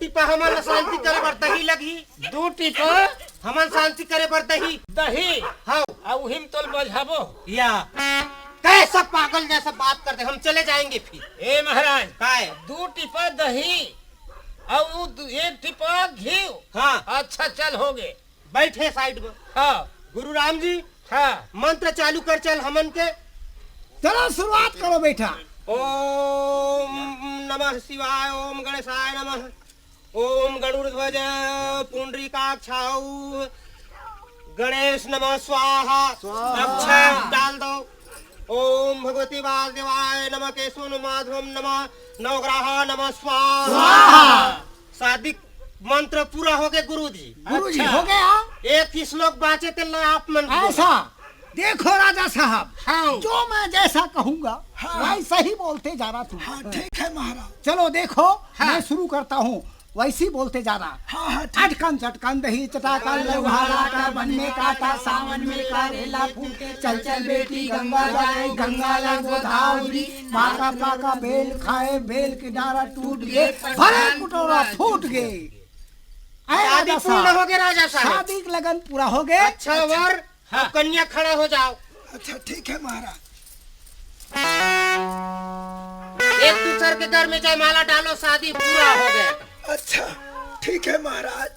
टिप्पा हमारा शांति करे बर तही लगी। 2 टिपा हमन शांति करे पर दही दही हाँ अब हिम तोल बजाबो या कैसा पागल जैसा बात करते हम चले जाएंगे फिर। ए महाराज काय 2 टिपा दही और 1 टिपा घी। हाँ अच्छा चल हो गए। बैठे साइड में। हाँ गुरु राम जी हाँ मंत्र चालू कर चल हमन के। चलो शुरुआत करो बेटा। ओम नमः शिवाय, ओम गणेशाय नमः, ओम गरुड़ध्वज पुंडरीकाक्षाऊ गणेश नमः स्वाहा। अक्षर डाल दो। ओम भगवती वासुदेवाय नमः, केशव माधवम नमः, नवग्रह नमः स्वाहा। शादी मंत्र पूरा हो गया गुरु जी। गुरुजी हो गया। एक ही श्लोक बाँचे थे आप मन। ऐसा देखो राजा साहब, हाँ। जो मैं जैसा कहूँगा वैसा ही बोलते जाना तू। हाँ ठीक है महाराज। चलो देखो मैं शुरू करता हूँ, वैसे ही बोलते जाना। अटकन चटकन दही चटाकन लौहारा का बन में काटा, सावन में करेला फूल, चल चल बेटी गंगा जाए, गंगा लग गोदावरी, पाका पाका बेल खाए, बेल के डारा टूट गए, भरे कुटोरा फूट गए। शादी पूर्ण हो गया राजा साहब। शादी का लगन पूरा हो गया। अच्छा वर हाँ। कन्या खड़ा हो जाओ। अच्छा ठीक है महाराज। एक दूसरे के घर में जयमाला डालो, शादी पूरा हो गया। अच्छा ठीक है महाराज।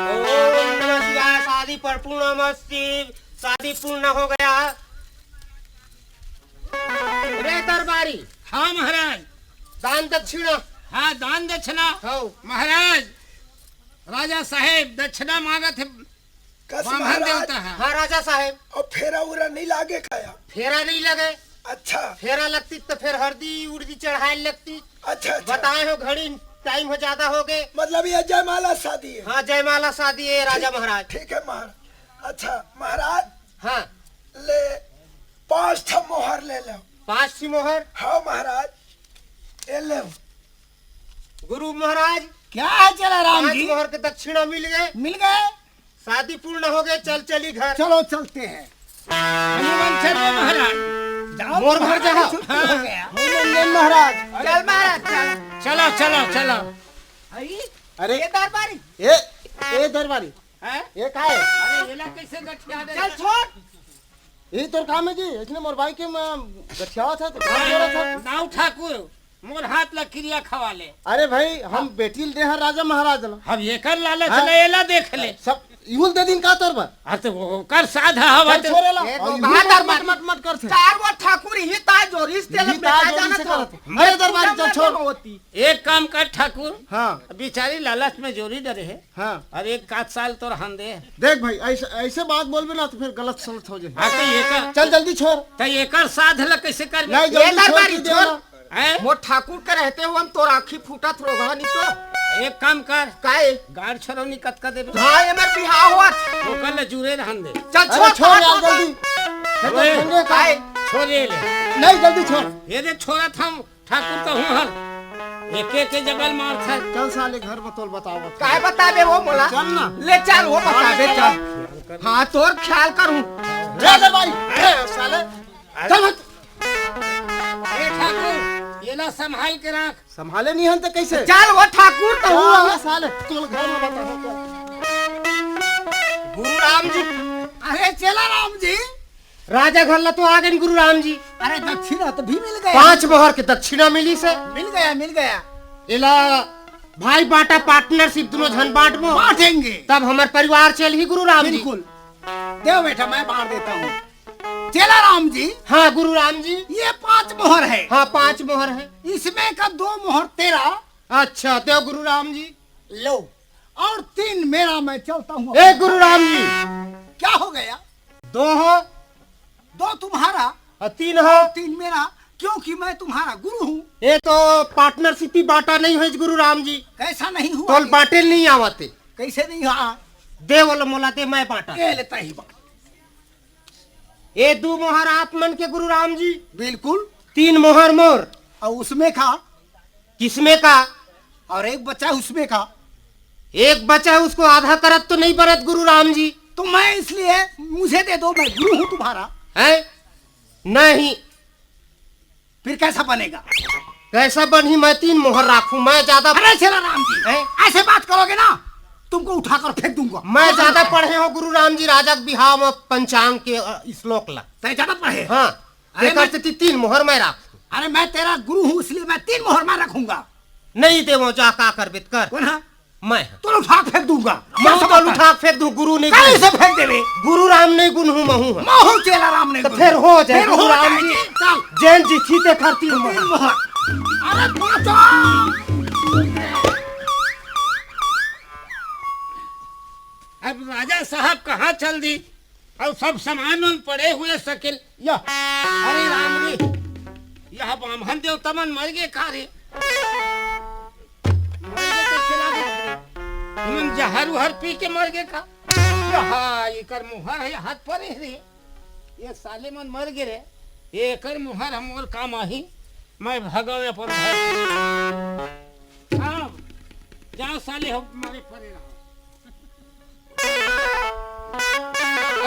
ओम नमः शिवाय। शादी पर पूर्णमस्ति। शादी पूर्ण हो गया। रे दरबारी। हाँ महाराज। दान दक्षिणा। हाँ दान दक्षिणा। हाँ महाराज राजा साहेब दक्षिणा मांगा थे ब्राह्मण देवता है। हाँ राजा साहेब। और फेरा उरा नहीं लागे खाया। फेरा नहीं लगे। अच्छा फेरा लगती तो फिर हल्दी उर्दी चढ़ाए लगती। अच्छा बताए हो घड़ी टाइम हो ज्यादा हो गए। मतलब ये जयमाला शादी है। हाँ जयमाला शादी है राजा महाराज। ठीक है महाराज। अच्छा महाराज हाँ ले 5 ठो मोहर ले लो। 5 सी मोहर। हाँ महाराज ये ले। गुरु महाराज क्या है चला राम 5 जी? मोहर के दक्षिणा मिल गए। मिल गए। शादी पूर्ण हो गए। चल चली घर। चलो चलते हैं। हनुमान चलो महाराज। जाओ मोर घर जाओ। हो गया। महाराज चल महाराज चल। चलो चलो चलो। अरे ये दरबारी ए दरबारी हैं? ये का है? अरे येला कैसे गठिया दे? चल छोड़। ये तो काम है जी। इसने मोर भाई के गठियावा था तो काम जोड़ा था। नाव ठाकुर मोर हाथ ला क्रिया खवा ले। अरे भाई हम बेटी दे हैं राजा महाराज ला। अब ये कर लालच हाँ? ले येला देख ले। सब यूल दे दिन का तोर पर। अरे तो वो कर साधा हवा चल तो छोरे ला। ये तो और बाहर यूल दरबार मत मत कर से। चार वो ठाकुर ही ताज जोरिस तेल यही ताज जोरी से करत है। अरे दरबारी चल छोड़। एक काम कर ठाकुर, हाँ बेचारी लालच में जोरी डरे है। हाँ अरे 1 साल तो रहन दे। देख भाई ऐसे बात बोलबे ना तो फिर गलत सलत हो जाए। हाँ तो ये कर चल जल्दी छोड़। तो ये कर साध ला कैसे कर नहीं ये जल्दी छोड़ दरबारी के छोड़। देना। हैं? वो ठाकुर के रहते हुए हम तो आँखी फूटा थोड़ा नहीं तो एक काम कर, काहे गाड़ छोड़ौनी कतका देबे। हाँ ये मेरे बिहार हुआ वो कर ले जुरे रहन दे। चल अरे छोड़ छोड़ यार जल्दी। ओए, ठंडे का काहे छोड़े ले। नहीं जल्दी छोड़। ये दे छोड़ा था ठाकुर तो हूँ हर एक के जगल मार था। चल साले घर में तोल बताओ। काहे बताबे वो मोला चल ना। ले चल वो बताबे चल। हाँ तोर ख्याल करूँ रे भाई साले चल मत। ए ठाकुर ये ला संभाल के रख। संभाले नहीं हन तो कैसे? चल वो ठाकुर तो हुआ चल साले तोल घर में बताओ। गुरु राम जी। अरे चला राम जी। राजा घर ला तो आ गए गुरु राम जी। अरे दक्षिणा तो भी मिल गया। 5 मोहर के दक्षिणा मिली से। मिल गया। इला भाई बाटा पार्टनरशिप दोनों जन बांटबो। बांटेंगे। तब हमारे परिवार चल ही गुरु राम जी। बिल्कुल। देव बेटा मैं बांट देता हूँ। चला राम जी। हाँ गुरु राम जी। ये 5 मोहर है। हाँ 5 मोहर है। इसमें का 2 मोहर तेरा। अच्छा तो गुरु राम जी लो। और 3 मेरा। मैं चलता हूँ। ए गुरु राम जी। क्या हो गया? 2 हो 2 तुम्हारा और 3 हो। 3 मेरा, क्योंकि मैं तुम्हारा गुरु हूँ। ये तो पार्टनरशिप बाटा नहीं है गुरु राम जी। कैसा नहीं हुआ? तोल बाटे नहीं आवते। कैसे नहीं हुआ? दे वाला मोला दे मैं बाटा। ये लेता ही बात। ये 2 मोहर आप मन के गुरु राम जी। बिल्कुल। 3 मोहर मोर। और उसमें का किसमें का? और एक बच्चा उसमें का। एक बचा है उसको आधा करत तो नहीं बरत गुरु राम जी। तो मैं इसलिए मुझे दे दो, मैं गुरु हूँ तुम्हारा। है नहीं, फिर कैसा बनेगा? कैसा बनी? मैं 3 मोहर राखूं, मैं ज्यादा अरे चला राम जी, हैं? ऐसे बात करोगे ना तुमको उठाकर फेंक दूंगा। मैं ज्यादा पढ़े हो गुरु राम जी, राजा के बिहाव में पंचांग के श्लोक ला। तय ज्यादा पढ़े? हाँ, अरे करते 3 मोहर मैं राखूं। अरे मैं तेरा गुरु हूँ इसलिए मैं 3 मोहर में रखूंगा। नहीं देवो जा का कर बित कर। कौन है? मैं तो उठा फेंक दूंगा। मैं तो उठा फेंक दूं, गुरु नहीं कहीं गुण। से फेंक देवे। गुरु राम नहीं गुण हूँ, महू है। महू चेला राम ने तो गुरु। फिर हो जाए फिर गुरु हो राम जाएगी। जी। चल जैन जी थी कर 3 मोहर। 3 मोहर। अरे पहुंचो। अब राजा साहब कहाँ चल दी? और सब सामान उन पड़े हुए शकील यह। अरे राम रे, यह ब्राह्मण देव तमन मर गए का रे? मर गए कैसे लागे? तुम जहर उहर पी के मर गए का? यहाँ एकर मुहर है हाथ पर रे। ये साले मन मर गए रे, एकर मुहर हम और काम आही। मैं भगवे अपन घर। हाँ, जाओ साले हो मारे परे रहो।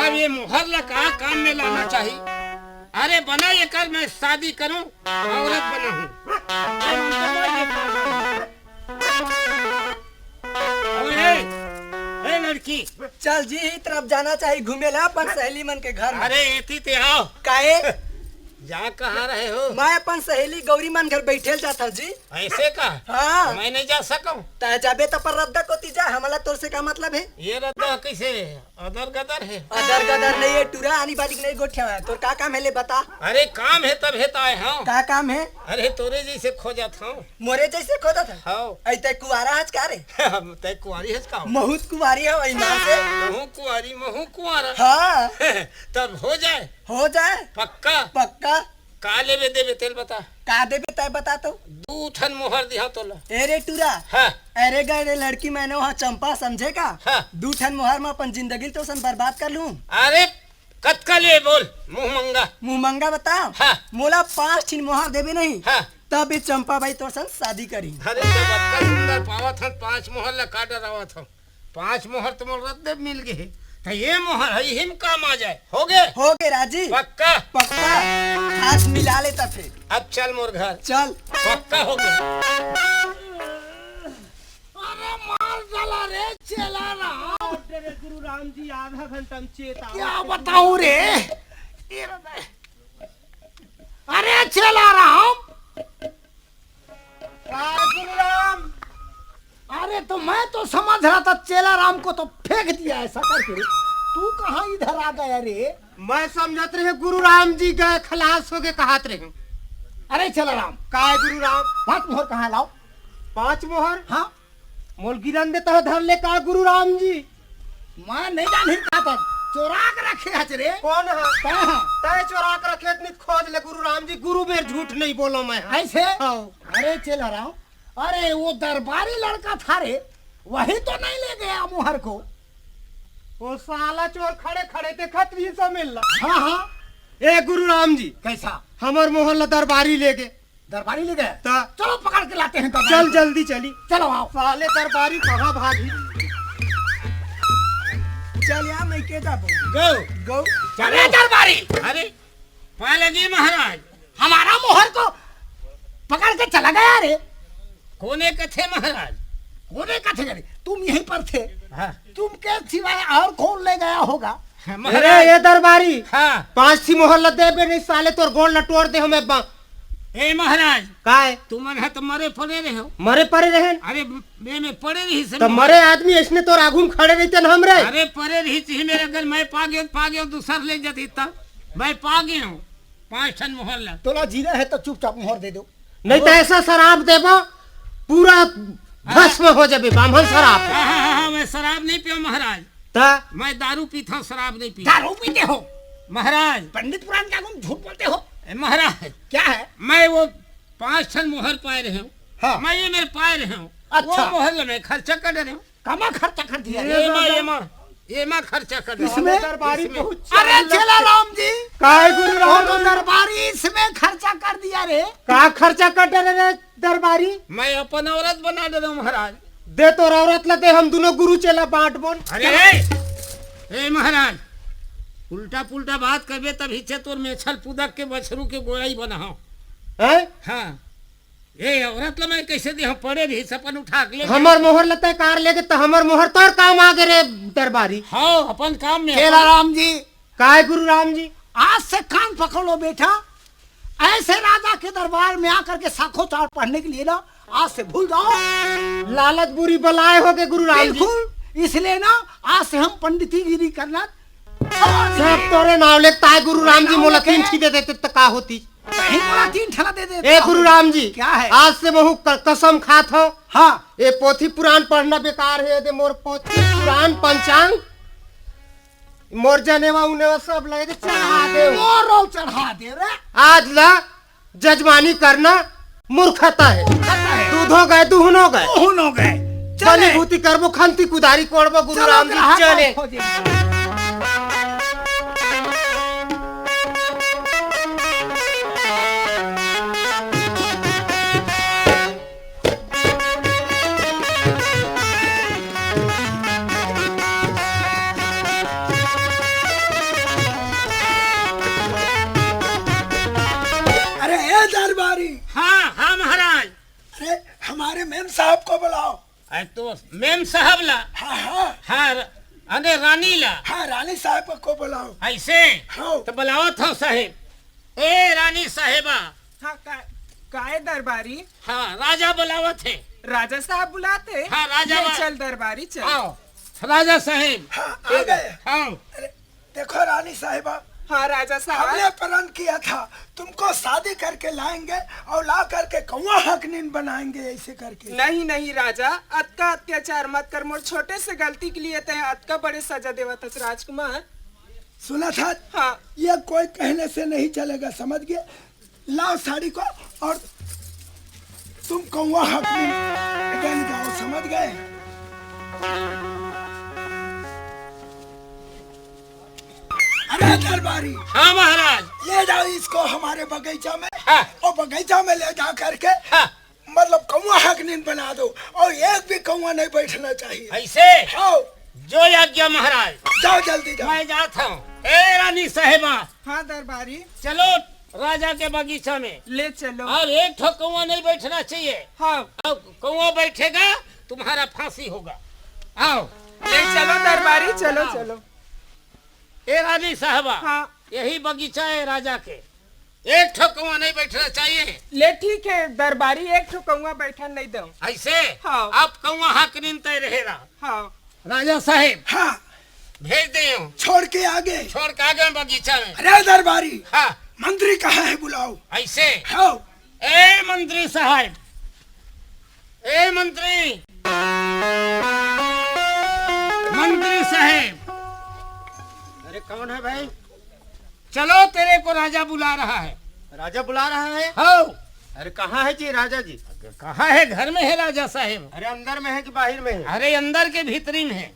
अब ये मुहर ला कहाँ काम में लाना चाहिए? अरे बना ये कर, मैं शादी करूं, औरत बना हूं। ए लड़की, चल जी ही तरफ जाना चाहिए घूमे ला अपन सहेली मन के घर में। अरे एती ते आओ। काहे? जा कहाँ रहे हो? मैं अपन सहेली गौरी मन घर बैठे जाता जी। ऐसे का? हाँ। मैं नहीं जा सकूं। तय जाबे तो पर रद्दा कोती जा, हमारा तोर से क्या मतलब है? ये रद्दा कैसे अदर गदर है? अदर गदर नहीं है, टूरा आनी बाली नहीं गोठिया है। तोर का काम है ले बता। अरे काम है तब है तो आए हाँ। का काम है? अरे तोरे जैसे खोजा था। मोरे जैसे खोदा था? हाँ। ऐते कुवारा हज का रे? तय कुंवारी है का? बहुत कुवारी है ईमान से। महू कुंवारी महू कुंवारा। हाँ। तब हो जाए। हो जाए पक्का? पक्का। काले में देवे तेल बता। का देबे तय बता तो। 2 ठन मोहर दिया तोला। अरे टूरा। हाँ। अरे गए लड़की मैंने वहाँ चंपा समझे का? हाँ। 2 ठन मोहर में अपन जिंदगी तो सन बर्बाद कर लूं। अरे कतका ले बोल मुंह मंगा। मुंह मंगा बताओ। हाँ। मोला 5 ठन मोहर देबे नहीं। हाँ। तब ये चंपा भाई तो सन शादी करी। अरे जब अक्का सुंदर पावत हन 5 मोहर ला काट रवत हन। 5 मोहर तुम रद्द मिल गए तो ये मोहर है हिम काम आ जाए। हो गए राजी? पक्का? पक्का। हाथ मिला लेता फिर। अब चल मोर घर। चल। पक्का हो गया। अरे मार डाला रे चेला राम। गुरु राम जी आधा घंटा में चेता। क्या बताऊं रे? अरे चेला राम। गुरु राम। अरे तो मैं तो समझ रहा था चेला राम को तो फेंक दिया ऐसा करके। तू कहाँ इधर आ गया रे? मैं समझत रहे गुरु राम जी गए खलास हो गए कहत रहे। अरे चेला राम, काय गुरु राम? 5 मोहर कहाँ लाओ? 5 मोहर? हाँ। मोल गिरन देता है धर ले का गुरु राम जी? मैं नहीं जानी कहा था, चोरा के रखे हज रे। कौन है? कहाँ? तय चोरा कर रखे इतनी खोज ले गुरु राम जी। गुरु में झूठ नहीं बोलो मैं। ऐसे? हाँ। अरे चेला राम, अरे वो दरबारी लड़का था रे, वही तो नहीं ले गया मोहर को? वो साला चोर खड़े खड़े थे खतरी से मिल। हाँ हाँ। ए गुरु राम जी, कैसा? हमार मोहल्ला दरबारी ले गए। दरबारी ले गए? ता चलो पकड़ के लाते हैं दरबारी चल को। जल्दी चली। चलो आओ। साले दरबारी कहाँ भागी? चल यहाँ मैं के जाबो। गो गो। अरे दरबारी, अरे पा लगी महाराज। हमारा मोहर को पकड़ के चला गया रे। कोने के थे महाराज? होने का थे? तुम यहीं पर थे। हाँ। तुम के सिवाय और कौन ले गया होगा? अरे ये दरबारी हाँ। 5 थी मोहल्ला दे बे नहीं साले तोर गोड़ लटोड़ दे हमें। ए महाराज, काय तुमन है तो मरे पड़े रहे हो। मरे पड़े रहे? अरे में पड़े रही से तो मरे आदमी इसने तो आगू में खड़े रहते न हमरे। अरे पड़े रही थी मेरे अगर मैं पा गया दूसर ले जाती तब। मैं पा गया हूँ 5 ठन मोहल्ला। तोला जीना है तो चुपचाप मोहर दे दो। नहीं तो ऐसा शराब देबो पूरा भस्म हो जाबे। ब्राह्मण शराब। हाँ, मैं शराब नहीं पियो महाराज। ता मैं दारू पीता हूँ, शराब नहीं पीता। दारू पीते हो महाराज? पंडित पुराण का तुम झूठ बोलते हो। महाराज क्या है? मैं वो 5 ठन मोहर पाए रहे हूँ। हाँ। मैं ये मेरे पाए रहे हूँ। अच्छा। वो मोहर में खर्चा कर रहे हूँ। कमा खर्चा कर दिया ये माँ खर्चा कर रहे इसमें? दरबारी बहुत अरे चेला राम जी, काय गुरु वो राम तो दरबारी इसमें खर्चा कर दिया रे। का खर्चा कर रे दरबारी? मैं अपन औरत बना दे रहा हूँ महाराज। दे तो औरत लगे हम दोनों गुरु चेला बांट बोल। अरे हे महाराज उल्टा पुल्टा बात करबे तभी से तोर मेछल पुदक के बछरू के गोड़ाई बनाओ हैं? हाँ ये औरत ला मैं कैसे दे हम पड़े रही सपन उठा के ले हमर मोहर लते कार लेके तो हमर मोहर तोर काम आगे रे दरबारी। हाँ अपन काम में खेला राम जी काय गुरु राम जी आज से कान पकड़ लो बेटा, ऐसे राजा के दरबार में आकर के साखो चार पढ़ने के लिए ना आज से भूल जाओ। लालच बुरी बलाए हो के गुरु राम जी। बिल्कुल, इसलिए ना आज से हम पंडिती गिरी करना सब तोरे नाव लेता है गुरु राम जी। मोला 3 ठी दे देते तो का होती। मोला 3 ठला दे दे। ए गुरु राम जी क्या है? आज से बहु कसम खात हो। हाँ ये पोथी पुराण पढ़ना बेकार है। दे मोर पोथी पुराण पंचांग मोर जनेवा उनेवा सब लगे दे चढ़ा दे। मोरो चढ़ा दे रे। आज ला जजमानी करना मूर्खता है। दूधो गए दुहनो गए हो गए चली भूति करबो खंती कुदारी कोड़बो गुरु राम जी चले। अरे ए दरबारी, हाँ हाँ महाराज। अरे हमारे मेम साहब को बुलाओ। अरे तो मेम साहब ला हाँ हाँ हाँ अरे रानी ला हाँ रानी साहब को बुलाओ। ऐसे हाँ। तो बुलाओ था साहेब। ए रानी साहेबा। हाँ काहे दरबारी? हाँ राजा बुलावत है। राजा साहब बुलाते? हाँ, राजा ले बा- चल दरबारी चल। आओ राजा साहेब। हाँ आ गए। हाँ देखो रानी साहिबा, हाँ राजा साहब। हमने प्रण किया था तुमको शादी करके लाएंगे और ला करके कौवा हकनीन बनाएंगे ऐसे करके। नहीं नहीं राजा, अतका अत्याचार मत कर। मोर छोटे से गलती के लिए तय अतका बड़े सजा देवा था राजकुमार। सुना था? हाँ ये कोई कहने से नहीं चलेगा, समझ गए? लाओ साड़ी को और तुम कौवा हकनीन बन जाओ, समझ गए? अरे दरबारी, हाँ महाराज। ले जाओ इसको हमारे बगीचा में। हाँ। और बगीचा में ले जा करके हाँ। मतलब कौवा हकनीन बना दो और एक भी कौवा नहीं बैठना चाहिए। ऐसे आओ जो आज्ञा महाराज। जाओ जल्दी जाओ। मैं जाता हूँ। ए रानी साहेबा हाँ दरबारी चलो राजा के बगीचा में। ले चलो। और एक ठो कौवा नहीं बैठना चाहिए। हाँ अब कौवा बैठेगा तुम्हारा फांसी होगा। आओ ले चलो दरबारी, चलो चलो। ए रानी साहबा। हाँ यही बगीचा है राजा के। एक ठो कौवा नहीं बैठना चाहिए। ले ठीक है दरबारी, एक ठो कौवा बैठा नहीं दो। ऐसे हाँ। अब कौवा हकनीन तय रहेगा। हाँ राजा साहेब हाँ भेज दे छोड़ के आगे। छोड़ के आ गए बगीचा में। अरे दरबारी, हाँ मंत्री कहाँ है? बुलाओ। ऐसे आओ। ए मंत्री साहब, ए मंत्री, मंत्री साहब। अरे कौन है भाई? चलो तेरे को राजा बुला रहा है। राजा बुला रहा है? हाँ। अरे कहाँ है जी राजा जी? कहाँ है? घर में है राजा साहब। अरे अंदर में है कि बाहर में है? अरे अंदर के भीतरी में है।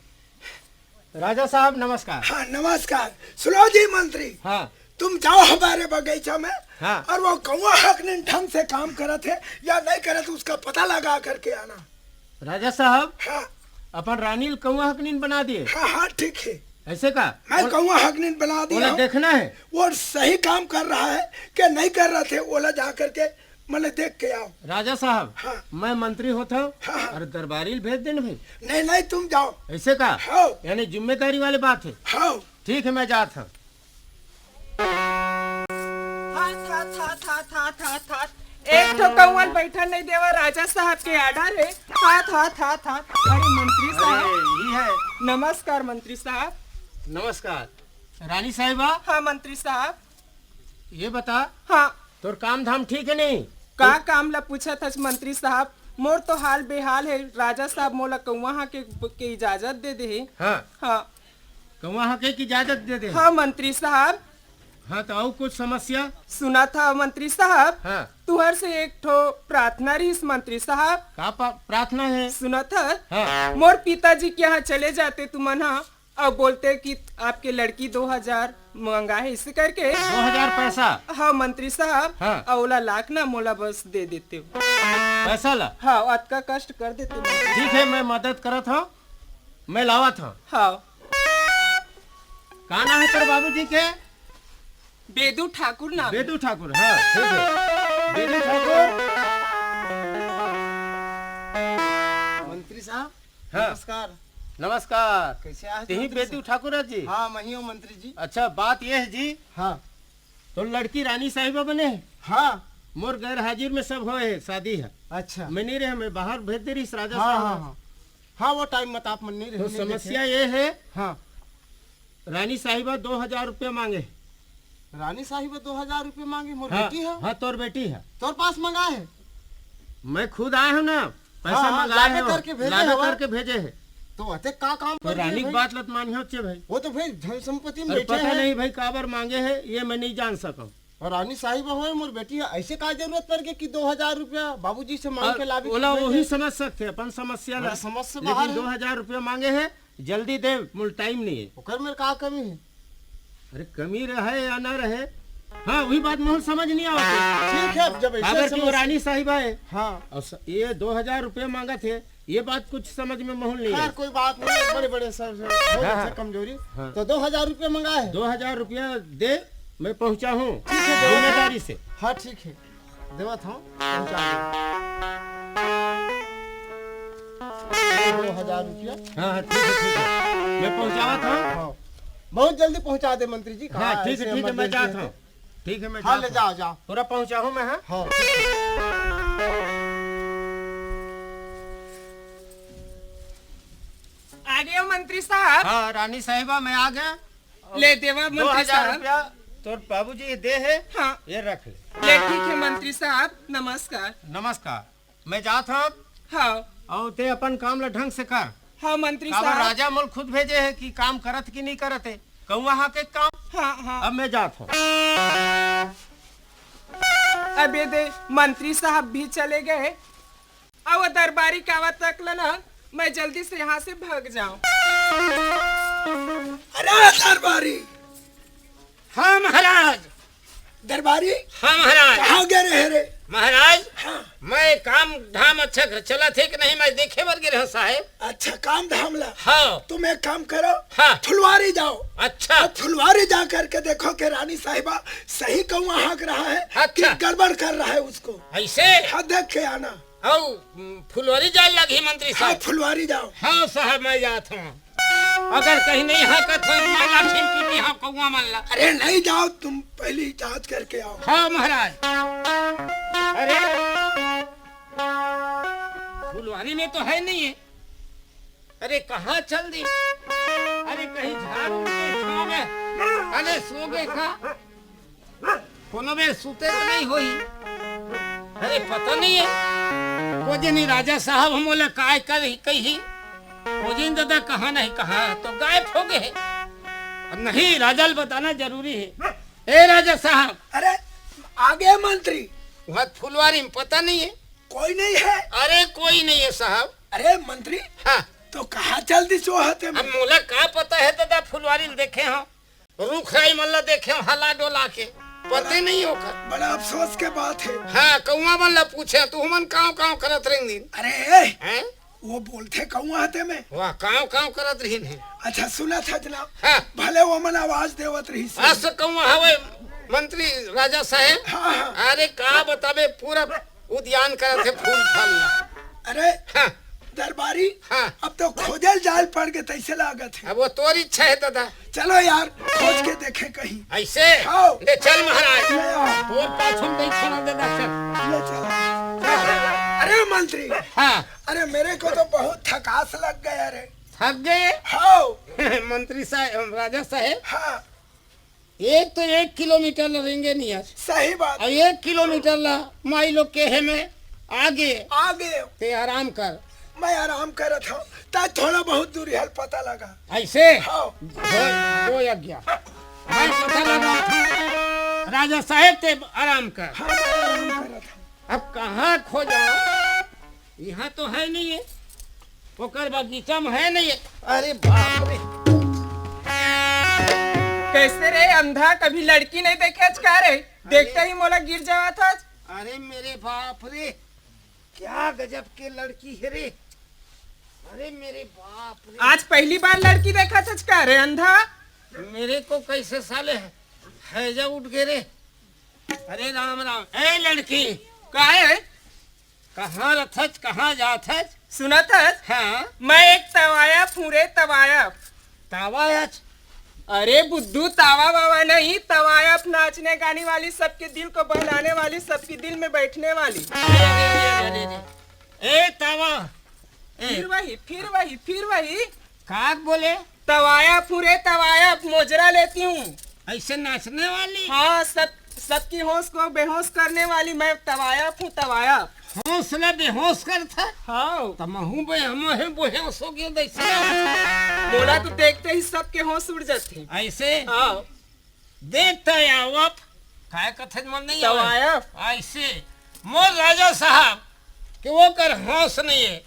राजा साहब नमस्कार। हाँ नमस्कार। सुनो जी मंत्री, हाँ तुम जाओ हमारे बगीचा में। हाँ। और वो कौवा हकनीन ढंग से काम करे थे या नहीं करे थे उसका पता लगा करके आना। राजा साहब हाँ अपन रानी कौवा हकनीन बना दिए। हाँ हाँ ठीक है, ऐसे का? मैं कौवा हकनीन बना दिया हूँ। देखना है वो सही काम कर रहा है कि नहीं कर रहे थे, ओला जा करके मैंने देख के आओ। राजा साहब। हाँ। मैं मंत्री होता हूँ। हाँ। और दरबारी भेज देना भाई। नहीं नहीं तुम जाओ। ऐसे का? हाँ यानी जिम्मेदारी वाली बात है। हाँ ठीक है मैं जाता हूँ। एक ठो कौवा बैठा नहीं देवा राजा साहब के आर्डर है। हाथ हाथ हाथ हाथ। अरे मंत्री साहब यही है। नमस्कार। मंत्री साहब नमस्कार। रानी साहिबा हाँ मंत्री साहब। ये बता हाँ तोर काम धाम ठीक है नहीं? का काम ला पूछा था मंत्री साहब? मोर तो हाल बेहाल है। राजा साहब मोला कौवा के इजाजत दे दे। हाँ हाँ कौवा हके की इजाजत दे दे। हाँ मंत्री साहब। हाँ तो और कुछ समस्या? सुना था मंत्री साहब, हाँ तुहर से एक ठो प्रार्थना रही मंत्री साहब। का प्रार्थना है? सुना था हाँ। मोर पिताजी के यहाँ चले जाते तुमन और बोलते कि आपके लड़की 2000 मंगा है, इसे करके 2000 पैसा? हाँ मंत्री साहब। हाँ। औला लाख ना मोला बस दे देते हो। पैसा ला? हाँ अतका कष्ट कर देते मंत्री। ठीक है मैं मदद करत हूँ, मैं लावत हूँ। हाँ कहाँ नाम है तेरे बाबूजी के? बेदू ठाकुर नाम है। बेदू ठाकुर, हाँ ठीक है। बेदू ठाकुर। मंत्री साहब हाँ। नमस्कार। नमस्कार। कैसे आए यही बेदू ठाकुर है जी? हाँ मैं ही हूँ मंत्री जी। अच्छा बात यह है जी, हाँ तो लड़की रानी साहिबा बने है? हाँ मोर गैर हाजिर में सब होए, शादी है। अच्छा मैं नहीं रहे, मैं बाहर भेज दे रही राजा हाँ साहब। हाँ हाँ हाँ वो टाइम मत आप मन नहीं तो रहे। समस्या ये है, हाँ रानी साहिबा 2000 रुपया मांगे। रानी साहिबा 2000 रुपये मांगे। मोर हाँ, बेटी है। हाँ तोर बेटी है। तोर पास मंगा है? मैं खुद आया हूँ ना, पैसा हाँ, मंगाया लादे है, करके भेजे लादे हवा। करके भेजे है। तो अते का काम तो कर रानी की भाई? बात लत मानी होचे भाई। वो तो भाई धन संपत्ति में अरे बैठे पता हैं। नहीं भाई काबर मांगे है, ये मैं नहीं जान सका। और रानी साहिबा हो मोर बेटी है, ऐसे का जरूरत पड़ गई कि 2000 रुपया बाबूजी से मांग के लाभी? बोला वही समझ सकते अपन समस्या बड़ा समझ से बाहर लेकिन है। 2000 रुपया मांगे है, जल्दी दे, मुझे टाइम नहीं है। ओकर में का कमी है? अरे कमी रहे या ना रहे, हाँ वही बात मुझे समझ नहीं आवत। ठीक है जब काबर ऐसे की वो रानी साहिबा है हाँ और ये 2000 रुपया मांगा थे, ये बात कुछ समझ में मोहन नहीं खैर है। कोई बात नहीं, बड़े बड़े सर बहुत हाँ, अच्छा हाँ। कमजोरी। हाँ। तो 2000 रुपये मंगाए है। 2000 रुपया दे, मैं पहुंचा हूँ ठीक है, देवा। जिम्मेदारी से। हाँ ठीक है देवत हूँ पहुँचा दो 2000 रुपया। हाँ हाँ ठीक है, मैं पहुंचावा था। हाँ बहुत जल्दी पहुँचा दे मंत्री जी। हाँ कहाँ ठीक है ऐसे ठीक है, मैं emergency जाता है हूँ। ठीक है मैं तो? हाँ ले जाता हूँ। जाओ जाओ। पूरा पहुंचा हूँ मैं। हाँ हाँ आ गया मंत्री साहब। हाँ रानी साहिबा मैं आ गया। ले देवा मंत्री 2000 साहब। रुपया तो बाबूजी दे है, हाँ ये रख ले। ले ठीक है मंत्री साहब, नमस्कार। नमस्कार, मैं जाता हूँ हाँ और ते अपन काम ला ढंग से कर। हाँ मंत्री काबर साहब। राजा मोल खुद भेजे है कि काम करत कि नहीं करत है, कहूँ वहाँ के काम। हाँ हाँ अब मैं जाता हूँ। अबे दे मंत्री साहब भी चले गए, अब वो दरबारी कावा तक ना मैं जल्दी से यहाँ से भाग जाऊं। अरे दरबारी, हाँ महाराज। दरबारी हाँ महाराज। कहाँ गए रहे रे? महाराज मैं काम धाम अच्छा चला थे कि नहीं, मैं देखे बर गिर साहेब। अच्छा काम धाम ला। हाँ तुम एक काम करो, हाँ। फुलवारी जाओ। अच्छा और फुलवारी जा करके देखो कि रानी साहिबा सही कौआ हाँक रहा है कि अच्छा। गड़बड़ कर रहा है उसको। ऐसे हाँ देख के आना। औ फुलवारी जाए लगी मंत्री हाँ साहब। फुलवारी जाओ। हाँ साहब मैं जाता हूँ, अगर कहीं नहीं हाकत हो माला खिमकी नहीं हाँ कौआ मल्ला। अरे नहीं जाओ, तुम पहले जांच करके आओ। हाँ महाराज। अरे फुलवारी में तो है नहीं है, अरे कहाँ चल दी? अरे कहीं झाड़ू के छाँव में, अरे सो गए का कोनो में सूते तो नहीं होई। अरे पता नहीं है वो जनी राजा साहब हम बोले काय कर ही कही मुझे दादा कहाँ नहीं कहा तो गायब हो गए। अब नहीं राजा बताना जरूरी है। ए राजा साहब, अरे आगे मंत्री वहाँ फुलवारी में पता नहीं है। कोई नहीं है। अरे कोई नहीं है साहब। अरे मंत्री हाँ तो कहाँ जल्दी सोहते में? अब मोला का पता है दादा, फुलवारी में देखे हो, रुख राई मल्ला देखे हो हला डोला के, पते नहीं होकर। बड़ा अफसोस के बात है। हाँ कौआ मल्ला पूछे तू मन काव काव करत रही दिन। अरे हैं वो बोलते कौआ हते में। वाह काव काव करत रही है। अच्छा सुना था जनाब, हाँ भले वो मन आवाज देवत रही से। आज कौआ हवे मंत्री राजा साहेब। हाँ हाँ। अरे का बताबे पूरा उद्यान करत है फूल फल ला। अरे हाँ दरबारी हाँ अब तो खोजल जाल पड़ के तैसे लागत है। अब वो तोरी इच्छा है दादा। चलो यार खोज के देखे कहीं। ऐसे हाँ। ले चल महाराज, ले आओ, तोर पाछू नहीं छोड़ा दादा चल। ले चलो। अरे मंत्री, हाँ अरे मेरे को तो बहुत थकास लग गया रे। थक गए हाँ मंत्री साहब राजा साहेब। हाँ एक तो 1 किलोमीटर लगेंगे नहीं यार, सही बात। और 1 किलोमीटर ला माई लोग के है में आगे आगे ते आराम कर। मैं आराम करत हूँ, ताकि थोड़ा बहुत दूरी हल पता लगा। ऐसे हाँ दो यज्ञा मैं पता लगा राजा साहेब ते आराम कर। हाँ मैं आराम करत हूँ। अब कहाँ खोजा, यहाँ तो है नहीं है, ओकर बगीचा में है नहीं है। अरे बाप रे कैसे रे अंधा, कभी लड़की नहीं देखे आज का रे? देखते ही मोला गिर जावा था। अरे मेरे बाप रे क्या गजब के लड़की है रे। अरे मेरे बाप रे आज पहली बार लड़की देखा था का रे अंधा? मेरे को कैसे साले हैजा उठ गए रे। अरे राम राम। ए लड़की काहे कहाँ रथच कहाँ जात है? सुनत है? हाँ मैं एक तवाया पूरे तवाया। तावायच। अरे बुद्धू तावा बाबा नहीं, तवायफ नाचने गाने वाली, सबके दिल को बहलाने वाली, सबके दिल में बैठने वाली। ए तावा फिर वही काक बोले तवाया पूरे तवाया मोजरा लेती हूँ। ऐसे नाचने वाली? हाँ, सबकी होश को बेहोश करने वाली मैं तवाया हूँ। तवाया हौसला बेहोश करता। हाँ तमहू बेहोश हो गया दैसे। बोला तो देखते ही सबके होश उड़ जाते। ऐसे हाँ देखता आवप काय कथे मन नहीं तवाया। ऐसे मोर राजा साहब कि वो कर होश नहीं है,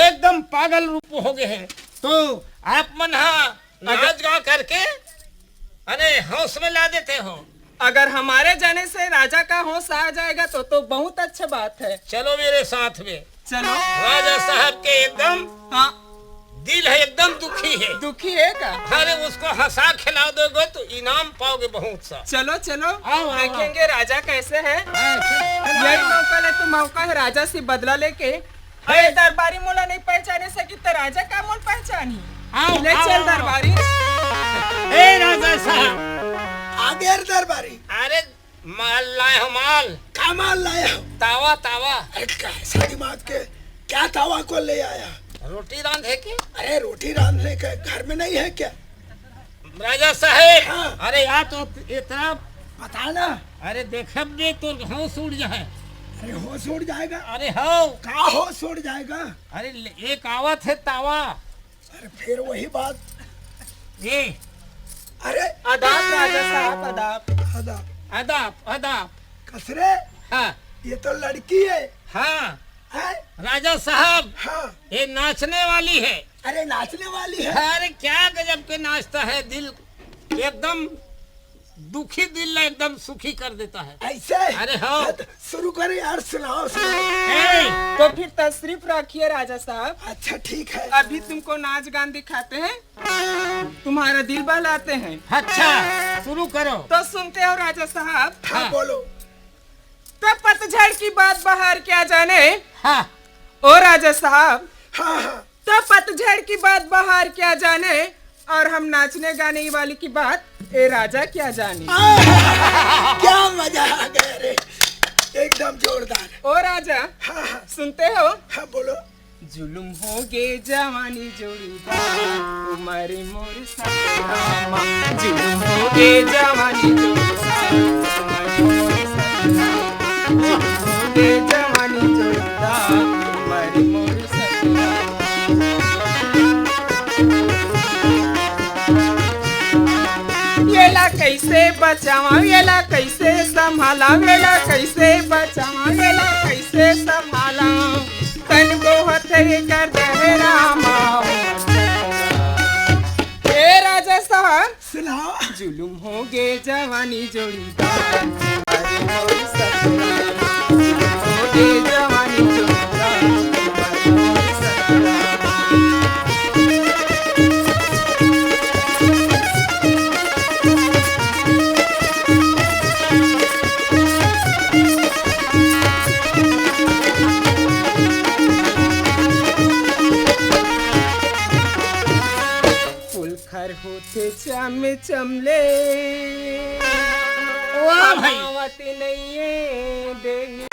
एकदम पागल रूप हो गए हैं। तो आप मन नाच गा करके अरे होश में ला देते हो। अगर हमारे जाने से राजा का होश आ जाएगा तो बहुत अच्छा बात है। चलो मेरे साथ में। चलो। राजा साहब के एकदम हाँ दिल है एकदम दुखी है। दुखी है का? अरे उसको हंसा खिला दोगे तो इनाम पाओगे बहुत सा। चलो चलो आओ, देखेंगे राजा कैसे है। यही मौका ले तो मौका है राजा से बदला लेके। अरे दरबारी मोला नहीं पहचाने सकी तो राजा का मोल पहचानी। ले चल दरबारी। ए राजा साहब आगे दरबारी। अरे माल लाए हो। माल क्या माल लाया हो? तावा तावा। अरे कैसा दिमाग के, क्या तावा को ले आया? रोटी रांधे के? अरे रोटी रांधने के घर में नहीं है क्या? राजा साहेब हाँ। अरे यार तो इतना बता ना। अरे देखे दे तो होश उड़ जाए। अरे होश उड़ जाएगा? अरे हो कहाँ होश उड़ जाएगा? अरे एक आवत है तावा। अरे फिर वही बात। ये अरे आदाब राजा साहब आदाब। आदाब अदाब अदाब। कसरे हाँ ये तो लड़की है। हाँ है? राजा साहब हाँ। ये नाचने वाली है। अरे नाचने वाली है? अरे क्या गजब के नाचता है, दिल एकदम दुखी दिल एकदम सुखी कर देता है। ऐसे? अरे हाँ। शुरू करें यार, सुनाओ ए, तो फिर तशरीफ रखिए राजा साहब। अच्छा ठीक है। अभी तुमको नाच गान दिखाते हैं, तुम्हारा दिल बहलाते हैं। अच्छा शुरू करो। तो सुनते हो राजा साहब? हाँ बोलो। तो पतझड़ की बात बाहर क्या जाने। हाँ ओ राजा साहब। हाँ हाँ। तो पतझड़ की बात बाहर क्या जाने, और हम नाचने गाने वाली की बात ए राजा क्या जाने। क्या मजा आ गया रे, एकदम जोरदार। ओ राजा। हाँ हाँ। सुनते हो? हाँ बोलो। जुलुम हो गे जवानी जोड़ीदार, उमर मोर सतरामा। जुलुम हो गे जवानी जोड़ीदार, उमर मोर सतरामा। जुलुम हो गे जवानी जोड़ीदार, उमर मोर सतरामा। येला कैसे बचावा, येला कैसे संभाला, येला कैसे बचावा, येला कैसे संभाला। तन बहुत कर दे रामा। ए राजा साहब सुनाओ। जुलुम हो गे जवानी जोड़ीदार, अरे मोर सतरामा। जुलुम हो गे जवानी जोड़ीदार, अरे मोर सतरामा। होते चम चमले वाह भाई। हमावती नहीं है देहिया,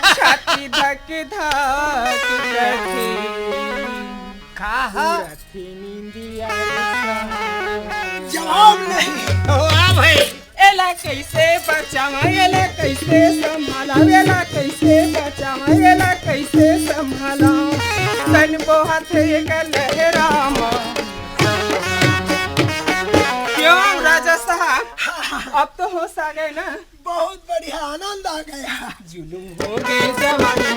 छाती धक धक करती रखी नींदिया। जवाब नहीं। वाह भाई। एला कैसे बचावा, एला कैसे संभाला, एला कैसे बचावा, एला कैसे संभाला। तन बहुत कर लहरामा। क्यों राजा साहब, अब तो होश आ गए ना? बहुत बढ़िया, आनंद आ गया। जुलुम हो गए जवानी।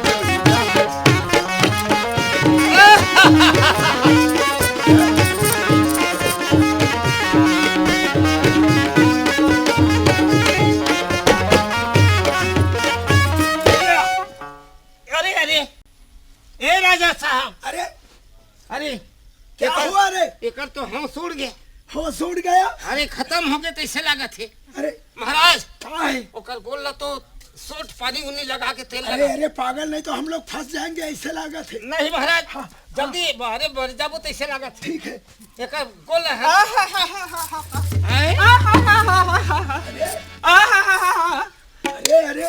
अरे अरे ए राजा साहब। अरे अरे क्या हुआ रे? एकर तो होश उड़ गया। होश उड़ गया? अरे खत्म हो गए तैसे लागत है। अरे महाराज कहाँ है? ओकर गोल तो सोट पानी उन्नी लगा के तेल अरे लगा। अरे पागल, नहीं तो हम लोग फंस जाएंगे, ऐसे लागत है। नहीं महाराज हाँ, जल्दी बाहर बढ़ जाबो तैसे लागत है। ठीक है। एकर गोल है। अरे अरे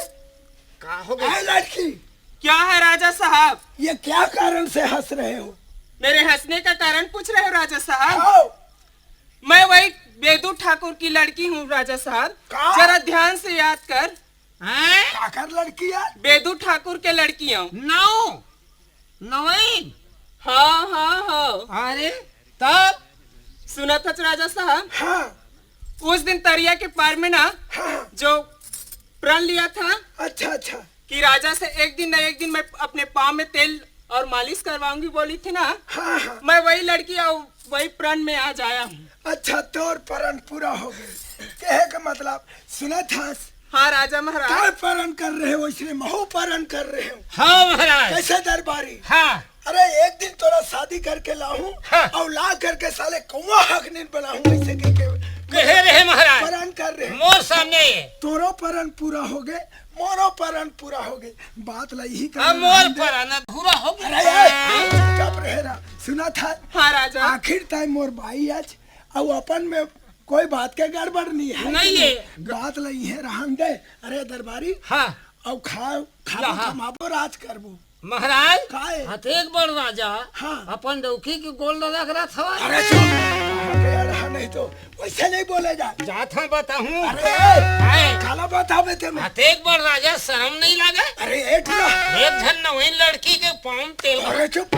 का हो गया? लड़की, क्या है राजा साहब? ये क्या कारण से हंस रहे हो? मेरे हंसने का कारण पूछ रहे हो राजा साहब? आओ। मैं वही बेदू ठाकुर की लड़की हूँ राजा साहब। का? जरा ध्यान से याद कर। काकर लड़की है? बेदू ठाकुर के लड़की हूँ। नौ नवीन। हाँ हाँ हाँ। अरे तब सुना था राजा साहब, हाँ उस दिन तरिया के पार में ना हाँ। जो प्रण लिया था अच्छा अच्छा। कि राजा से एक दिन न एक दिन मैं अपने पाँव में तेल और मालिश करवाऊंगी बोली थी ना, हाँ हाँ। मैं वही लड़की और वही प्रण में आज आया हूँ। अच्छा, तोर परण पूरा हो गए। कहे का मतलब सुना था? हाँ राजा महाराज। क्या परण कर रहे हो? इसलिए महू परण कर रहे हो? हाँ महाराज। कैसे दरबारी? हाँ अरे एक दिन तोरा शादी करके लाऊं हाँ। और ला करके साले कौवा हकनीर बनाऊं, ऐसे कहे रहे महाराज परण कर रहे हो। मोर सामने है। तोरो परण पूरा हो गए, मोरो परण पूरा हो गए। बात यही कर। अब मोर पर अधूरा हो गया। अरे चुपचाप रहेरा। सुना था? हाँ राजा। आखिर टाइम मोर भाई आज और अपन में कोई बात के गड़बड़ नहीं है। नहीं है। बात लई है रहन दे। अरे दरबारी, हाँ और खाओ खाओ कमाबो राज करबो। महाराज काहे? हतेक बड़ राजा हाँ। अपन डौकी के गोल लगा रहा था। अरे चुप, रहा नहीं तो वैसे नहीं बोले जा। जात हम बताऊं। अरे काला बतावे ते में। हतेक बड़ राजा शर्म नहीं लगा? अरे एठ ना। एक झन नवीन लड़की के पाँव तेल। अरे चुप,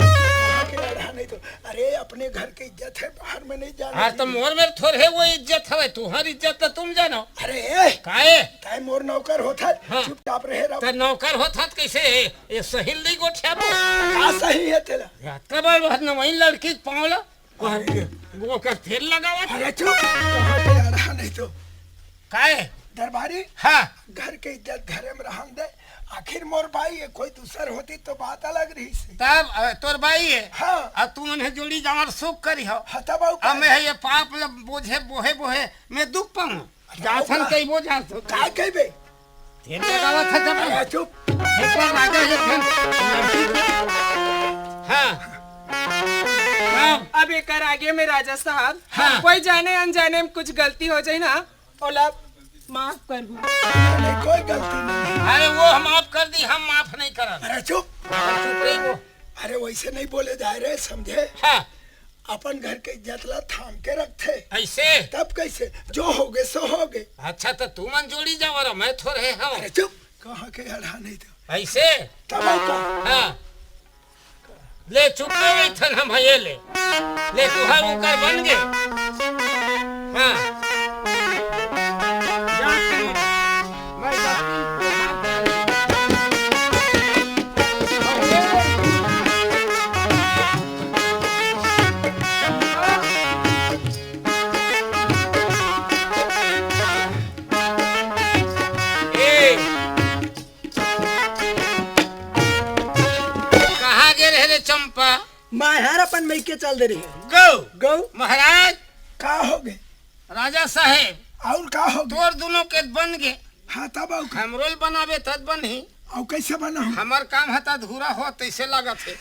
रहा नहीं तो। अरे अपने घर की इज्जत है, बाहर में नहीं जाना। हाँ तो मोर में थोड़े वो इज्जत है, तुम्हारी इज्जत तो तुम जानो। अरे काहे? ताई मोर नौकर होता है। हाँ। चुपचाप रहे रहो। तो नौकर होता कैसे ये सहिल नहीं गोठिया बो। का सही है तेरा? कबर नवीन लड़की के पाँव ला वो का तेल लगावा। अरे चुप, कहाँ पे आ रहा नहीं तो। काहे? दरबारी, हाँ घर के इज्जत घरे में रहन दे। आखिर मोर भाई है, कोई दूसर होती तो बात अलग रही से। तब तोर बाई है। हाँ। अब तू उन्हें जोड़ी जावर सुख करी हो। हतबाऊ अब मैं ये पाप बोझे बोहे बोहे मैं दुख पाऊँ। जासन कई बोझ आसो। का कहबे? तेल लगावा था जब। अरे चुप। एक बार राजा ये थे। हाँ अब एक आगे में राजा साहब, हाँ। कोई जाने अनजाने में कुछ गलती हो जाए ना, ओला माफ कर दू। नहीं, कोई गलती नहीं। अरे वो हम माफ कर दी, हम माफ नहीं करा। अरे चुप। चुप रही वो। अरे वैसे नहीं बोले जा रहे, समझे? हाँ अपन घर के इज्जत ला थाम के रखते। ऐसे तब कैसे? जो हो गए सो हो गए। अच्छा तो तू मन जोड़ी जावर मैं थोड़े हूँ। अरे चुप, कहाँ के अड़ा नहीं तो। ऐसे तब का हाँ ले चुप नहीं थन हम ये ले तुहार उकर बन गए। हाँ चंपा माहर अपन मई के चल दे रही है। गौ गौ महाराज का हो गए? राजा साहेब और का हो गए? तोर दोनों के बन गए। हाँ तब और का? हमरोल बनावे तद बनी। और कैसे बना हूँ? हमार काम हता अधूरा हो तैसे लागत है।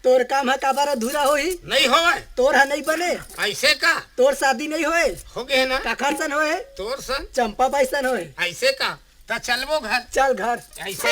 तोर काम है काबार अधूरा हो ही नहीं होवे। तोर है नहीं बने। ऐसे का तोर शादी नहीं होए। हो गए ना काखर सन होए। तोर सन चंपा बाई सन होए। ऐसे का ता चलबो घर। चल घर। ऐसे